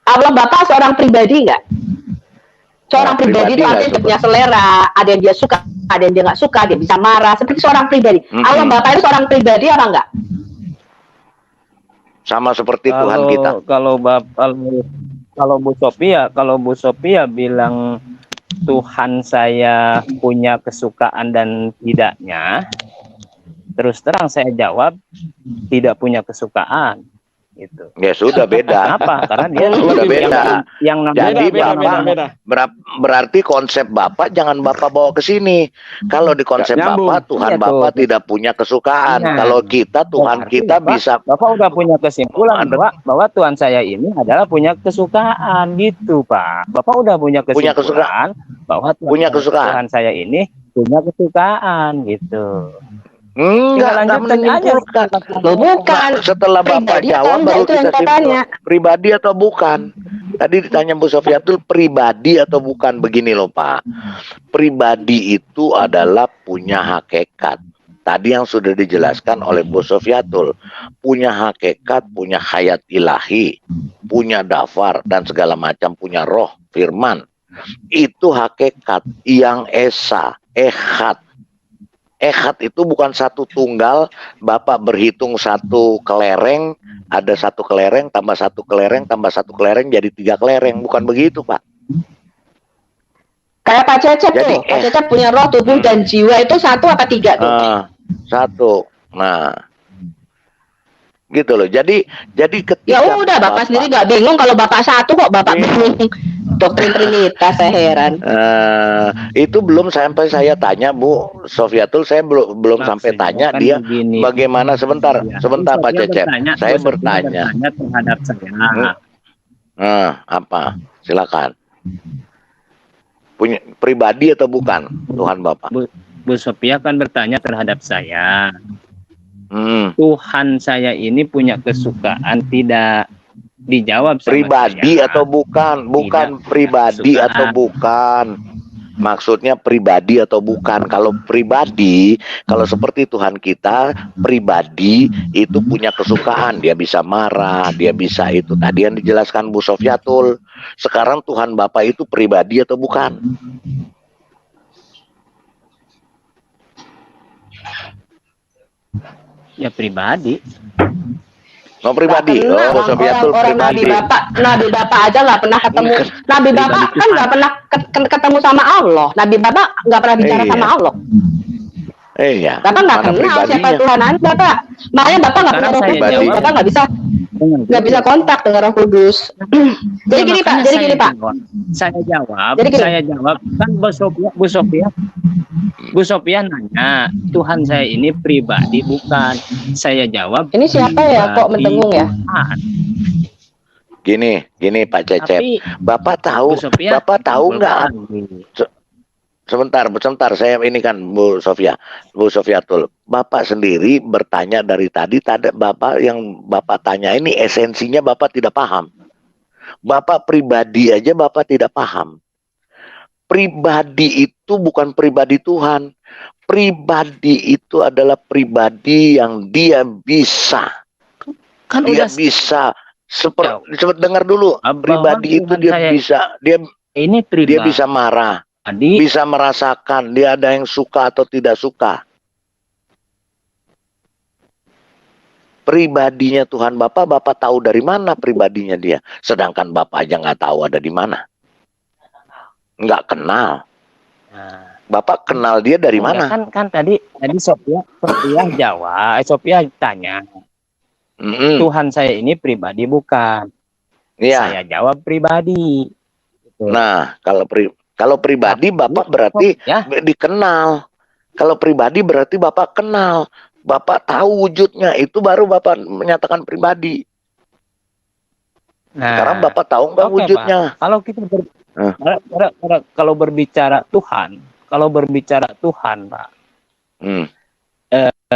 Allah Bapak seorang pribadi nggak? Seorang Nah, pribadi itu pribadi ada nggak yang suka. punya selera, ada yang dia suka, ada yang dia nggak suka, dia bisa marah. Seperti seorang pribadi. Allah Bapak itu seorang pribadi apa enggak? Sama seperti Tuhan kita. Kalau Bu Sophia bilang Tuhan saya punya kesukaan dan tidaknya, terus terang saya jawab tidak punya kesukaan. Gitu. Ya sudah beda. Kenapa? Karena dia Sudah beda. yang namanya Jadi beda, Bapak beda. berarti konsep Bapak jangan Bapak bawa ke sini. Kalau di konsep Nggak nyambung. Bapak Tuhan Iya, Bapak tuh. tidak punya kesukaan. Nah, Kalau kita Tuhan berarti kita Bapak- bisa. Bapak udah punya kesimpulan bahwa Tuhan saya ini adalah punya kesukaan gitu, Pak. Bapak udah punya Punya kesimpulan bahwa Punya kesukaan. Tuhan saya ini punya kesukaan gitu. Enggak lanjutkan aja. menyimpulkan. Loh, bukan. Setelah Bapak Pribadi atau jawab enggak, baru itu yang kita saya simpul. tanya. Pribadi atau bukan? Tadi ditanya Bu Sofiatul pribadi atau bukan. Begini loh Pak. Pribadi itu adalah punya hakikat. Tadi yang sudah dijelaskan oleh Bu Sofiatul, punya hakikat, punya hayat ilahi, punya dafar dan segala macam, punya roh, firman. Itu hakikat yang esa, ehad. Ehad itu bukan satu tunggal, Bapak berhitung satu kelereng, ada satu kelereng, tambah satu kelereng, tambah satu kelereng, jadi 3 kelereng. Bukan begitu, Pak. Kayak Pak Cecep Jadi, tuh. Pak Cecep punya roh, tubuh, dan jiwa itu 1 apa 3 tuh? Satu. Nah, gitu loh. Jadi ketika Ya udah, Bapak sendiri nggak bingung kalau Bapak 1 kok Bapak bingung. Doktrin Trinitas, saya heran. Itu belum sampai saya tanya Bu Sofiatul, saya belum sampai Maksudnya tanya kan dia begini. bagaimana. Sebentar Ya, Pak Bu Sophia Cecep. Saya bertanya. terhadap saya. Apa? Silakan. Punya pribadi atau bukan Tuhan Bapak? Bu Sophia kan bertanya terhadap saya. Hmm. Tuhan saya ini punya kesukaan tidak? Dijawab sama Pribadi saya. atau bukan? Bukan Tidak pribadi kesukaan. atau bukan. Maksudnya pribadi atau bukan. Kalau pribadi, kalau seperti Tuhan kita, pribadi itu punya kesukaan. Dia bisa marah, dia bisa itu. Tadi yang dijelaskan Bu Sofiatul. Sekarang Tuhan Bapak itu pribadi atau bukan? Ya pribadi. No pribadi. Pernah, Bu Sofiatul orang pribadi. Nabi Bapak aja nggak pernah ketemu. Nabi Bapak Pribadi kan nggak pernah ketemu sama Allah. Nabi Bapak nggak pernah bicara Iya. sama Allah. Iya. Bapak nggak Mana kenal siapa pribadinya? Tuhan Anda, Pak. Makanya Bapak nggak punya Sekarang Roh saya Kudus. jawab. Bapak nggak bisa kontak dengan Roh Kudus. Jadi gini Pak, jadi gini Pak. Saya jawab, Jadi gini. kan Bu Sophia nanya, Tuhan saya ini pribadi bukan? Saya jawab. Ini siapa ya kok pribadi mendengung ya? bukan. Gini Pak Cecep. Tapi Bapak tahu, Bu Sophia Bapak tahu nggak? simpulkan. Sebentar, saya ini kan Bu Sofiatul. Bapak sendiri bertanya dari tadi Bapak yang Bapak tanya ini esensinya Bapak tidak paham. Bapak pribadi aja Bapak tidak paham. Pribadi itu bukan pribadi Tuhan. Pribadi itu adalah pribadi yang dia bisa. Kan Dia udah bisa dengar dulu. Bahwa Pribadi itu Tuhan dia saya bisa. ini Dia pribadi. bisa marah. Bisa merasakan dia ada yang suka atau tidak suka. Pribadinya Tuhan Bapak tahu dari mana pribadinya dia. Sedangkan Bapak aja nggak tahu ada di mana. Nggak kenal. Nah, Bapak kenal dia dari mana? Kan tadi Sophia jawab, Sophia tanya, Tuhan saya ini pribadi bukan? Iya. Saya jawab pribadi. Gitu. Nah, kalau pribadi Bapak berarti ya dikenal. Kalau pribadi berarti Bapak kenal. Bapak tahu wujudnya, itu baru Bapak menyatakan pribadi. Nah, Sekarang Bapak tahu nggak oke, wujudnya? Pak. Kalau kita kalau berbicara Tuhan, Pak, Hmm.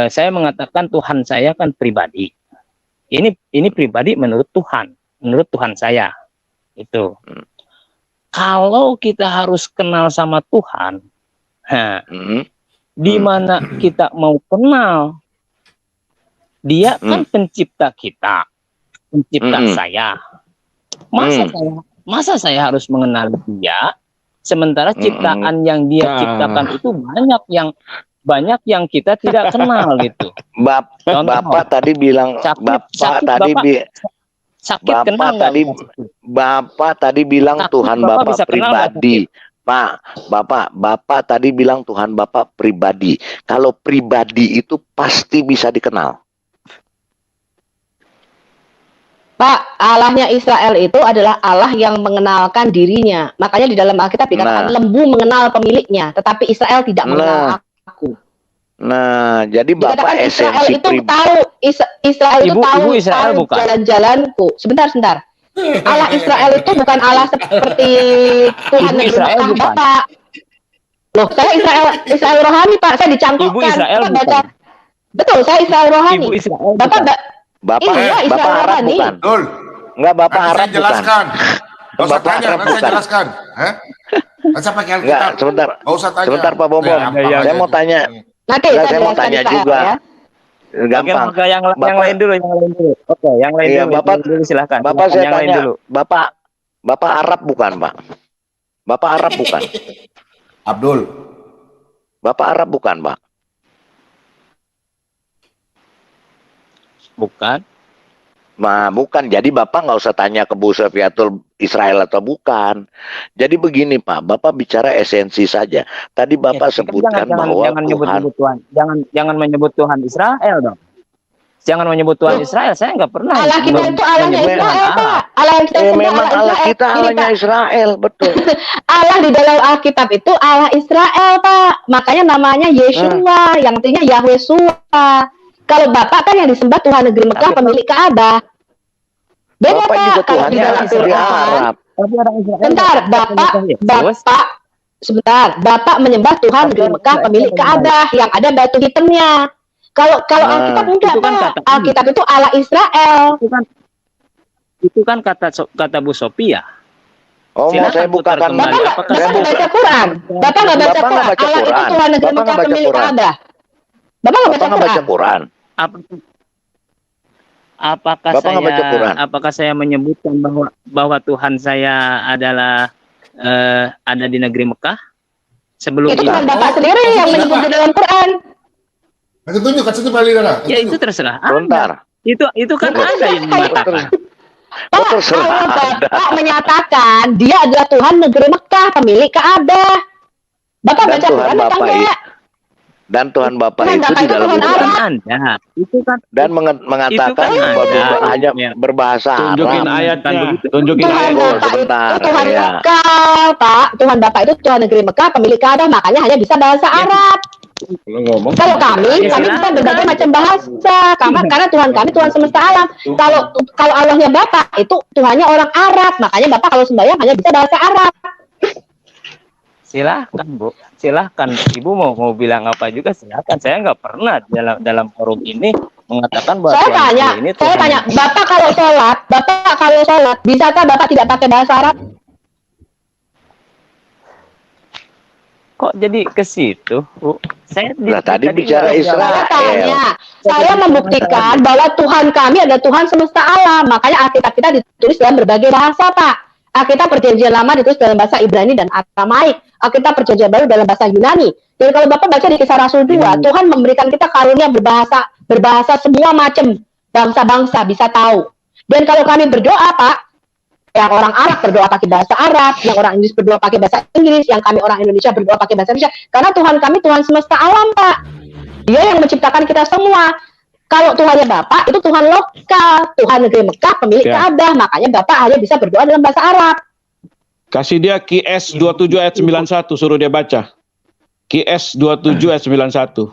saya mengatakan Tuhan saya kan pribadi. Ini pribadi menurut Tuhan saya itu. Kalau kita harus kenal sama Tuhan, di mana kita mau kenal, Dia kan pencipta kita, pencipta saya. Masa saya harus mengenal Dia, sementara ciptaan yang Dia ciptakan itu banyak yang kita tidak kenal gitu. Bapak tadi bilang, Bapak tadi bilang Tuhan Bapak pribadi. Bapak tadi bilang Tuhan Bapak pribadi. Kalau pribadi itu pasti bisa dikenal. Pak, Allahnya Israel itu adalah Allah yang mengenalkan dirinya. Makanya di dalam Alkitab dikatakan lembu mengenal pemiliknya, tetapi Israel tidak mengenal aku. Nah, jadi Bapak Dikatakan Israel esensi itu pribadi. tahu, Israel itu tahu Israel bukan? jalan-jalanku. Sebentar. Allah Israel itu bukan Allah seperti Tuhan Ibu Israel Mekah, bukan? Bapak. Loh, saya Israel rohani, Pak. Saya dicangkokkan. Ibu Israel Bapak bukan? Betul, saya Israel rohani. Ibu Israel Bapak bukan? Bapak Iya, Israel Bapak Arab rohani. bukan? Betul. Enggak, Bapak Nanti Arab saya bukan. jelaskan. Nggak usah Bapak tanya, Arab nanti saya bukan. jelaskan. Nanti saya pakai Enggak, Alkitab. sebentar. Nggak usah tanya. Sebentar Pak Bombom. Ya, gampang Saya aja mau itu. tanya. Nanti Enggak, saya saya mau jelaskan tanya Israel, juga. ya. Gampang. Oke, yang Bapak- lain dulu. Oke, yang lain Iya, dulu. Bapak, Yang lain dulu, silakan. Bapak Silakan, saya yang lain tanya, dulu. Bapak Arab bukan, Pak? Bapak Arab bukan? Abdul. Bapak Arab bukan, Pak? Bukan. Nah, bukan. Jadi Bapak nggak usah tanya ke Bu Sofiatul Israel atau bukan. Jadi begini, Pak. Bapak bicara esensi saja. Tadi Bapak sebutkan bahwa jangan Tuhan. menyebut Tuhan. Jangan menyebut Tuhan Israel dong. Jangan menyebut Tuhan Israel. Saya nggak pernah. Allah kita itu Allahnya menyebut Israel, Tuhan Pak. Allah yang kita sembah Memang Allah kita Gini, Allahnya Pak. Israel, betul. Allah di dalam Alkitab itu Allah Israel, Pak. Makanya namanya Yeshua, yang artinya Yahweh. Kalau Bapak kan yang disembah Tuhan negeri Mekah, pemilik Ka'bah. Beda, Bapak Pak. juga Kalau di Tuhannya dalam di Quran, Arab. sebentar, Bapak menyembah Tuhan negeri Mekah, pemilik Ka'bah, yang ada batu hitamnya. Kalau Alkitab enggak, itu kan Pak. kata- Alkitab itu Allah Israel. Itu kan kata Bu Sophia. Oh, mau Silakan saya bukakan. putar kembali. Bapak Apakah nggak baca Quran. Bapak nggak baca Bapak nggak Quran. baca Allah itu Quran. Tuhan negeri Bapak Mekah, nggak baca pemilik Quran. Ka'bah. Bapak nggak Bapak baca nggak baca Quran. Quran. Apakah Bapak nggak baca Quran. apakah saya menyebutkan bahwa Tuhan saya adalah ada di negeri Mekah sebelum Itu itu? Tuhan Bapak sendiri yang menyebut di dalam Quran. Kasih tunjuk Pak Lina. Ya itu terserah. Sebentar. Itu kan ada yang mengatakan. Pak, terserah kalau Anda. Bapak menyatakan dia adalah Tuhan negeri Mekah, pemilik Ka'bah. Bapak Dan baca Tuhan Quran atau Bapak enggak? Dan Tuhan Bapak Tuhan itu Bapak di itu dalam Tuhan Quran. Allah. Anda itu kan Dan mengatakan Itu kan bahwa ada. hanya berbahasa Tunjukin Arab. ayatnya. begitu. Tunjukin Tuhan ayatnya. Oh, Bapak sebentar, itu Tuhan ya. Mekah, Pak. Tuhan Bapak itu Tuhan negeri Mekah, pemilik Ka'bah, makanya hanya bisa bahasa Arab. Kalau kami bisa berbagai macam bahasa, karena Tuhan kami Tuhan semesta alam. Kalau Allahnya Bapak itu Tuhannya orang Arab, makanya Bapak kalau sembahyang hanya bisa bahasa Arab. Silahkan Bu, silahkan Ibu mau bilang apa juga silahkan. Saya nggak pernah dalam forum ini mengatakan bahwa Saya Tuhan tanya, ini Bapak kalau sholat, bisakah Bapak tidak pakai bahasa Arab? kok jadi ke situ, Bu? Nah, tadi bicara nggak Israel. Saya membuktikan bahwa Tuhan kami adalah Tuhan semesta alam. Makanya Alkitab kita ditulis dalam berbagai bahasa, Pak. Alkitab Perjanjian Lama ditulis dalam bahasa Ibrani dan Aramaik. Alkitab Perjanjian Baru dalam bahasa Yunani. Dan kalau Bapak baca di Kisah Rasul 2, Tuhan memberikan kita karunia berbahasa semua macam bangsa-bangsa bisa tahu. Dan kalau kami berdoa, Pak, yang orang Arab berdoa pakai bahasa Arab, yang orang Inggris berdoa pakai bahasa Inggris, yang kami orang Indonesia berdoa pakai bahasa Indonesia. Karena Tuhan kami Tuhan semesta alam, Pak. Dia yang menciptakan kita semua. Kalau Tuhannya Bapak, itu Tuhan lokal. Tuhan negeri Mekah, pemilik Ka'bah. Makanya Bapak hanya bisa berdoa dalam bahasa Arab. Kasih dia QS 27 ayat 91, suruh dia baca. QS 27 ayat 91.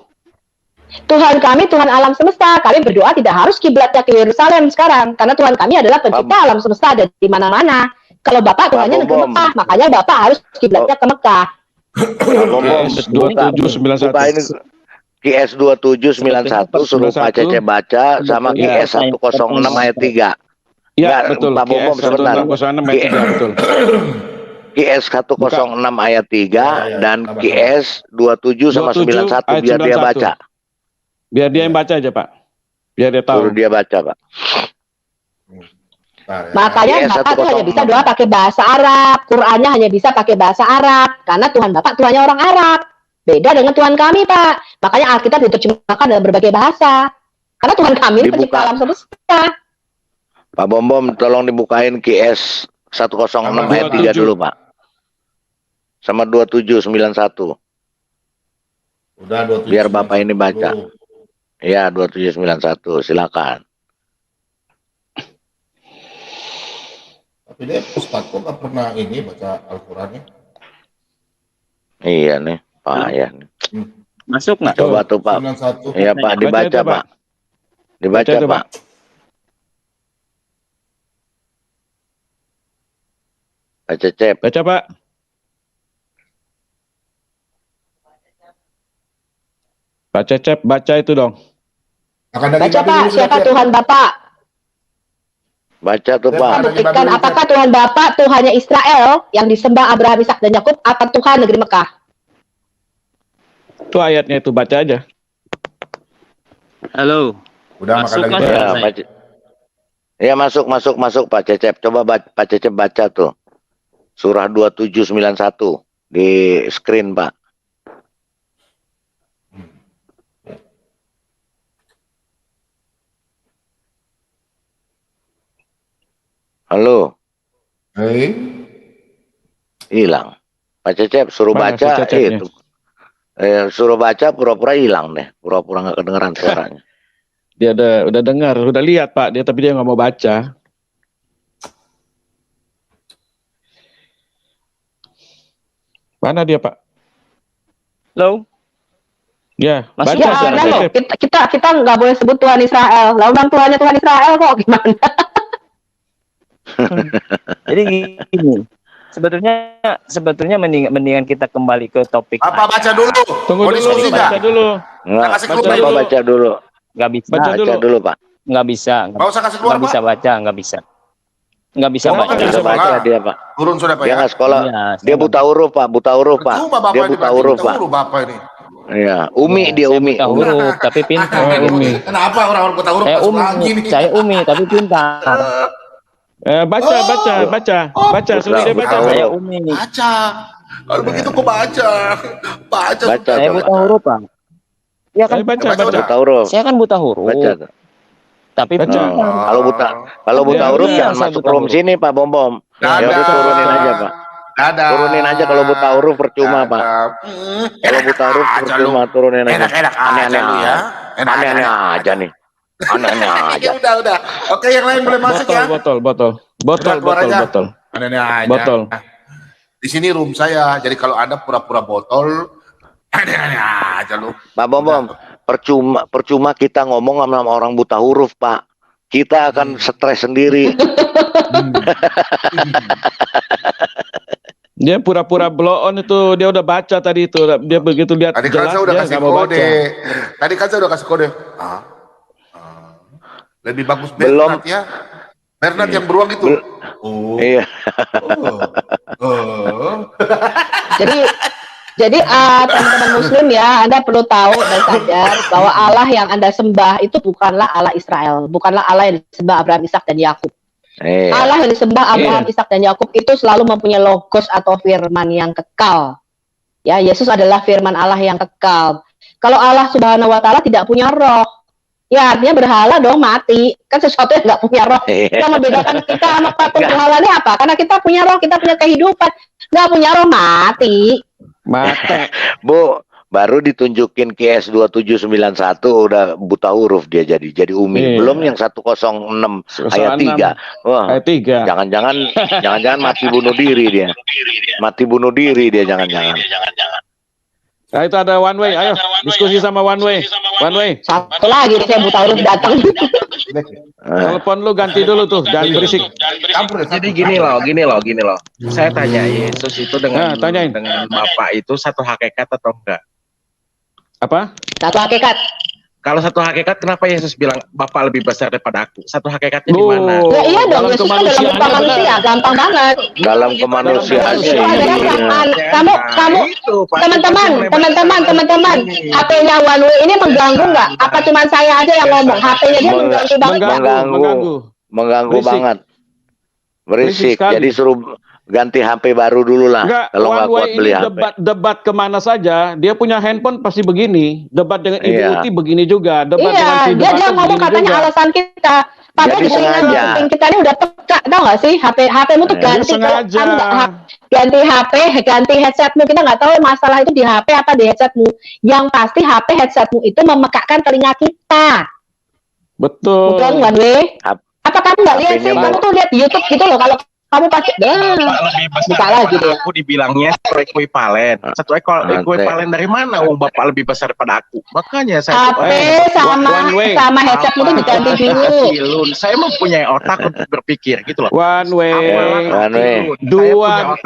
Tuhan kami Tuhan alam semesta. Kami berdoa tidak harus kiblatnya ke Yerusalem sekarang, karena Tuhan kami adalah pencipta alam semesta, ada di mana-mana. Kalau Bapak Tuhannya negeri Mekah, makanya Bapak harus kiblatnya ke Mekah. QS 27 Buka ini 91. QS 2791 suruh Pak Cece baca sama Ya. QS 106 ayat 3. Ya, Nggak, betul. Pak Bombom, QS sebentar. 106 ayat 3, betul. QS 106 ayat 3 dan QS 27 sama 27 91 ayat biar dia 91. baca. Biar dia yang baca aja, Pak. Biar dia Suruh tahu. dia baca, Pak. Bentar ya. Makanya Yes, Bapak tuh 106. hanya bisa doa pakai bahasa Arab, Qurannya hanya bisa pakai bahasa Arab, karena Tuhan Bapak Tuhannya orang Arab. Beda dengan Tuhan kami, Pak. Makanya Alkitab diterjemahkan dalam berbagai bahasa. Karena Tuhan kami ini pencipta Dibuka. alam semesta. Pak Bombom tolong dibukain QS 106 ayat 3 dulu, Pak. Sama 2791. Udah 27. Biar Bapak ini baca. Ya, 2791, silakan. Tapi dia Ustaz kok nggak pernah ini baca Al-Qurannya. Iya nih, Pak ya. Masuk nggak? Coba tuh, Pak. 91. Iya, Pak, dibaca, itu, Pak. Pak. Dibaca, Baca itu, Pak. Pak Cecep. Baca, Pak. Pak Cecep, baca itu dong. Akan dari Baca Babi Pak, dulu, siapa Cep. Tuhan Bapak? Baca tuh, Cep, Pak. ada di Buktikan Babi dulu, apakah Cep. Tuhan Bapak Tuhannya Israel yang disembah Abraham, Ishak dan Yakub, apa Tuhan negeri Mekah? Itu ayatnya itu, baca aja. Halo. Udah Masuk, makan lagi. Mas. Cep. Ya, baca. Ya, masuk Pak Cecep. Coba Pak Cecep baca tuh. Surah 2791 di screen, Pak. Halo, Hei. hilang. Pak Cecep suruh Mana si baca Cecepnya? itu. Suruh baca pura-pura hilang deh. Pura-pura nggak kedengeran suaranya. Dia udah dengar, udah lihat, Pak. Dia tapi dia nggak mau baca. Mana dia, Pak? Halo. Ya, Masuk, baca Ya, Baca, Pak ada loh. Cecep. Kita nggak boleh sebut Tuhan Israel. Lah orang Tuhannya Tuhan Israel kok gimana? Jadi gini. Sebetulnya mendingan kita kembali ke topik. Apa baca dulu? Tunggu Mau dulu, diskusi nggak? baca dulu. Nggak, kasih Baca keluar dulu. Bapak baca dulu. Nggak bisa. Baca Baca dulu. dulu, Pak. Nggak bisa. Nggak usah kasih keluar, Nggak bisa Pak. baca. Nggak bisa. Nggak bisa Kenapa baca. nggak Bisa bisa baca sekolah? dia, Pak. Turun sudah Pak Dia ya. nggak sekolah. Iya, Dia buta huruf, Pak. Buta huruf, Pak. Percuma Bapak Dia ini buta berarti, huruf, buta Pak. huruf Bapak ini. Iya, Umi dia Saya Umi. buta huruf, tapi pintar. Umi. Kenapa orang-orang buta huruf Saya masuk lagi umi, nih? saya umi, tapi pintar. Baca, baca. Suruh dia baca. Buta Saya huruf. umi. Baca. Kalau begitu kok baca. Baca. Baca, Saya coba. buta huruf, Pak. Ya kan, Ayo baca, Baca baca. udah. Buta huruf. saya kan buta huruf, Baca tuh. tapi Baca. pintar. Kalau buta Iya, huruf iya, jangan saya masuk buta room huruf. sini, Pak Bombom. Ya Dadah. udah turunin aja, Pak. Dadah. Turunin aja kalau buta huruf percuma, Pak. Kalau buta huruf percuma, turunin aja. Enak-enak aja Aneh-aneh lu ya. Aneh-aneh aja nih. Aneh-aneh aja. Ya udah. Oke, yang lain boleh masuk ya. Botol. Udah, keluar aja. Botol. Aneh-aneh aja. Botol. Di sini room saya. Jadi kalau Anda pura-pura botol, aneh-aneh aja lu. Pak Bombom, percuma kita ngomong sama orang buta huruf, Pak. Kita akan stres sendiri. Dia pura-pura blow on itu, dia udah baca tadi itu. Dia begitu lihat Tadi kan jelas saya udah dia kasih nggak mau kode. baca. Tadi kan saya udah kasih kode. Lebih bagus Belum. Bernard ya. Bernard yang beruang itu. Oh. Iya. Jadi teman-teman Muslim ya, Anda perlu tahu dan sadar bahwa Allah yang Anda sembah itu bukanlah Allah Israel, bukanlah Allah yang disembah Abraham, Ishak dan Yakub. Iya. Allah yang disembah Abraham, Ishak dan Yakub itu selalu mempunyai logos atau firman yang kekal. Ya, Yesus adalah firman Allah yang kekal. Kalau Allah Subhanahu wa taala tidak punya roh, ya artinya berhala dong mati. Kan sesuatu yang nggak punya roh. Yang membedakan kita sama patung berhala ini apa? Karena kita punya roh, kita punya kehidupan. Nggak punya roh mati. Mata. Bu, baru ditunjukin QS 2791 udah buta huruf dia jadi Umi. Iya. Belum yang 106 ayat 3. Wah, Ayat 3. jangan-jangan mati bunuh diri dia. Mati bunuh diri dia jangan-jangan. Nah, itu ada One Way. Ayo, diskusi sama One Way. One Way, Satu lagi nih, saya buta urus datang. telepon lu ganti dulu tuh, jangan berisik. Jadi gini loh. Saya tanya, Yesus itu dengan Nah, tanyain. dengan Bapa itu satu hakikat atau enggak? Apa? Satu hakikat. Kalau satu hakikat, kenapa Yesus bilang Bapa lebih besar daripada aku? Satu hakikatnya di mana? Ya iya dong, Dalam Yesus kan dalam kemanusiaannya bentuk manusia, benar. gampang banget. Dalam kemanusiaannya Itu adalah iya. kamu Itu, Pak. teman-teman, HP-nya One Way ini mengganggu nggak? Apa cuma saya aja yang ngomong? HP-nya dia mengganggu banget nggak? Mengganggu Berisik. banget. Berisik Berisik. sekali. Jadi suruh ganti HP baru dulu lah. Enggak, Kalau One nggak kuat Way beli ini HP. debat kemana saja, dia punya handphone pasti begini. Debat dengan Ibu Iya. Uti begini juga. Debat dengan Iya, si dia debatnya ngomong begini katanya juga. alasan kita. Padahal Jadi di telinga sengaja. kuping kita ini udah peka, tau gak sih? HP-mu tuh Iya. ganti. Kalau Sengaja. kamu nggak ganti HP, ganti headsetmu, kita nggak tahu masalah itu di HP apa di headsetmu. Yang pasti HP headsetmu itu memekakkan telinga kita. Betul. Bukan One Way? Hap- Apa kamu nggak lihat sih? HP-nya Kamu tuh lihat di YouTube gitu loh. Kalau kamu pasti, Bapak lebih besar buka lagi daripada dia. aku dibilangnya satu ekuivalen. Satu ekuivalen dari mana? Oh, Bapak lebih besar daripada aku. Makanya saya HP One Way. sama headsetmu tuh diganti dulu. Filun. Saya mempunyai otak untuk berpikir gitu loh. One Way. One Way.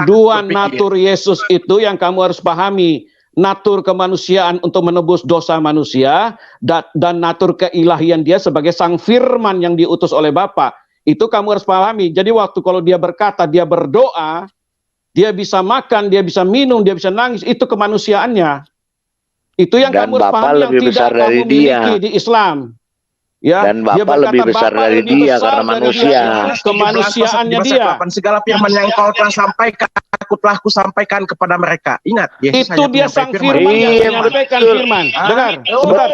Dua natur Yesus itu yang kamu harus pahami. Natur kemanusiaan untuk menebus dosa manusia dan natur keilahian dia sebagai sang firman yang diutus oleh Bapa. Itu kamu harus pahami. Jadi waktu kalau dia berkata, dia berdoa, dia bisa makan, dia bisa minum, dia bisa nangis, itu kemanusiaannya. Itu yang Dan kamu harus Bapa pahami yang lebih tidak besar kamu dari miliki dia. di Islam. Ya, Dan dia Bapa berkata, lebih besar "Bapa dari lebih dia besar karena dari manusia." Kemanusiaannya dia. Segala firman yang kau telah sampaikan, aku telah kusampaikan kepada mereka. Ingat, Yesus Itu hanya dia penyampaian sang firman. firman yang Iya, menyampaikan betul. firman. Dengar, Oh, sebentar.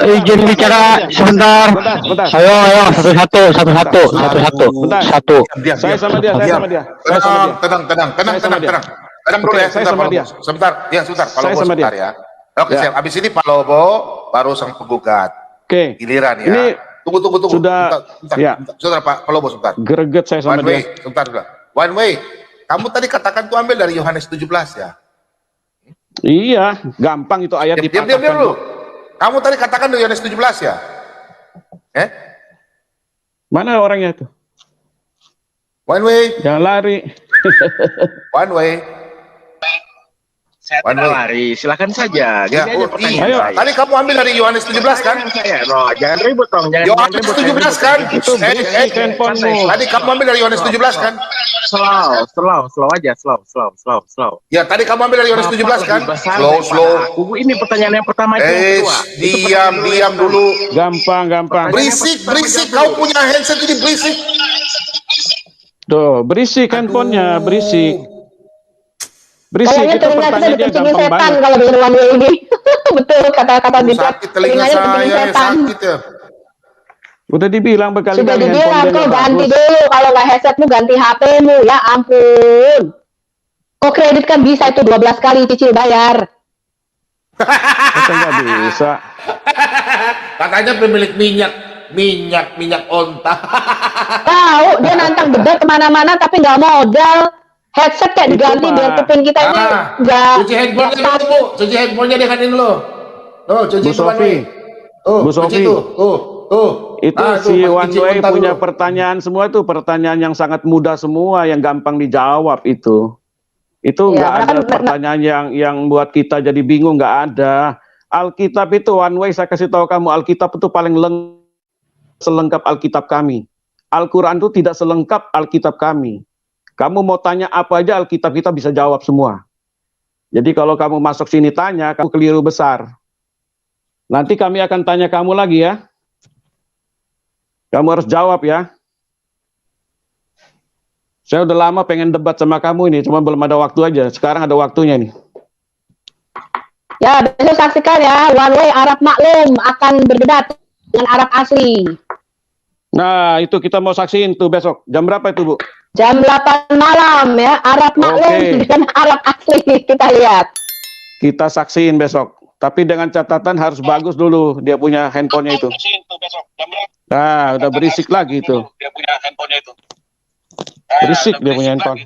Izin bicara sebentar. Sebentar. Ayo, satu-satu. Bentar. Satu. Diam, Saya diam. sama dia, saya Diam. sama dia. Saya sama dia. Tenang. Saya sama dia. Tenang dulu Oke, ya, saya sebentar, sama Pak dia. Lobo. Sebentar, ya sebentar, Pak Saya Lobo sama sebentar dia. ya. Oke, Ya. siap. Abis ini Pak Lobo baru sang penggugat. Oke, Giliran ya. Ini Tunggu. sudah- Sebentar, ya. Sebentar, Pak Lobo, sebentar. greget saya sama One way, dia. sebentar. One way. Kamu tadi katakan tuh ambil dari Yohanes 17 ya. Iya, gampang itu ayat Diam dipatahkan. dulu. Kamu tadi katakan dari Yohanes 17 ya? Mana orangnya itu? One way, Jangan lari. one way. Saya One tidak way. lari, silakan saja. Gini Ya, aja pertanyaan Ayo. saya. Tadi kamu ambil dari Yohanes 17 kan? Pertanyaan saya, no, jangan ribut dong, jangan Yohanes ribut. 17 kan? Itu berisik handphonemu. Tadi kamu ambil dari Yohanes 17 kan? Slow aja, slow. Ya, tadi kamu ambil dari Yohanes 17 kan? Lebih besar Slow. daripada aku. Ini pertanyaan yang pertama itu yang kedua. Diam dulu. Gampang. Berisik. Kau punya handset ini berisik. Tuh, berisik handphonenya, berisik. Berisik Kayaknya itu telinga kita pertanyaannya dikencingin gampang setan banget. kalau denger One Way ini. Betul kata-kata dia. Sakit telinga Telinganya dikencingin saya, setan. sakit ya. Udah dibilang Sudah berkali-kali dibilang handphone kok dia ganti bagus. dulu, kalau nggak headsetmu ganti HP-mu, ya ampun. Kok kredit kan bisa itu 12 kali cicil bayar. Masa nggak bisa? Katanya pemilik minyak onta. Tahu dia nantang debat kemana-mana tapi nggak modal. Headset kayak Itu diganti mah. biar kuping kita ini nggak. Cuci handphonenya dulu, Bu. Cuci handphonenya dengan ini lo. Tuh, cuci Bu itu One Sofi. Way. Tuh, Bu cuci Sofi. tuh. Tuh. Itu Ah, tuh, si pakai One cuci Way onta punya dulu. pertanyaan semua itu pertanyaan yang sangat mudah semua yang gampang dijawab itu. Itu Ya, nggak karena ada kan- pertanyaan yang buat kita jadi bingung, nggak ada. Alkitab itu One Way, saya kasih tahu kamu, Alkitab itu paling selengkap Alkitab kami. Al-Quran itu tidak selengkap Alkitab kami. Kamu mau tanya apa aja Alkitab kita bisa jawab semua. Jadi kalau kamu masuk sini tanya, kamu keliru besar. Nanti kami akan tanya kamu lagi ya. Kamu harus jawab ya. Saya udah lama pengen debat sama kamu ini, cuma belum ada waktu aja. Sekarang ada waktunya nih. Ya, besok saksikan ya, One Way Arab Maklum akan berdebat dengan Arab asli. Nah, itu kita mau saksiin tuh besok. Jam berapa itu, Bu? Jam 8 malam ya, Arab Maklum Oke. dengan Arab asli. Kita lihat. Kita saksiin besok. Tapi dengan catatan harus bagus dulu dia punya handphonenya itu. Nah, udah berisik lagi itu. Berisik dia punya handphone.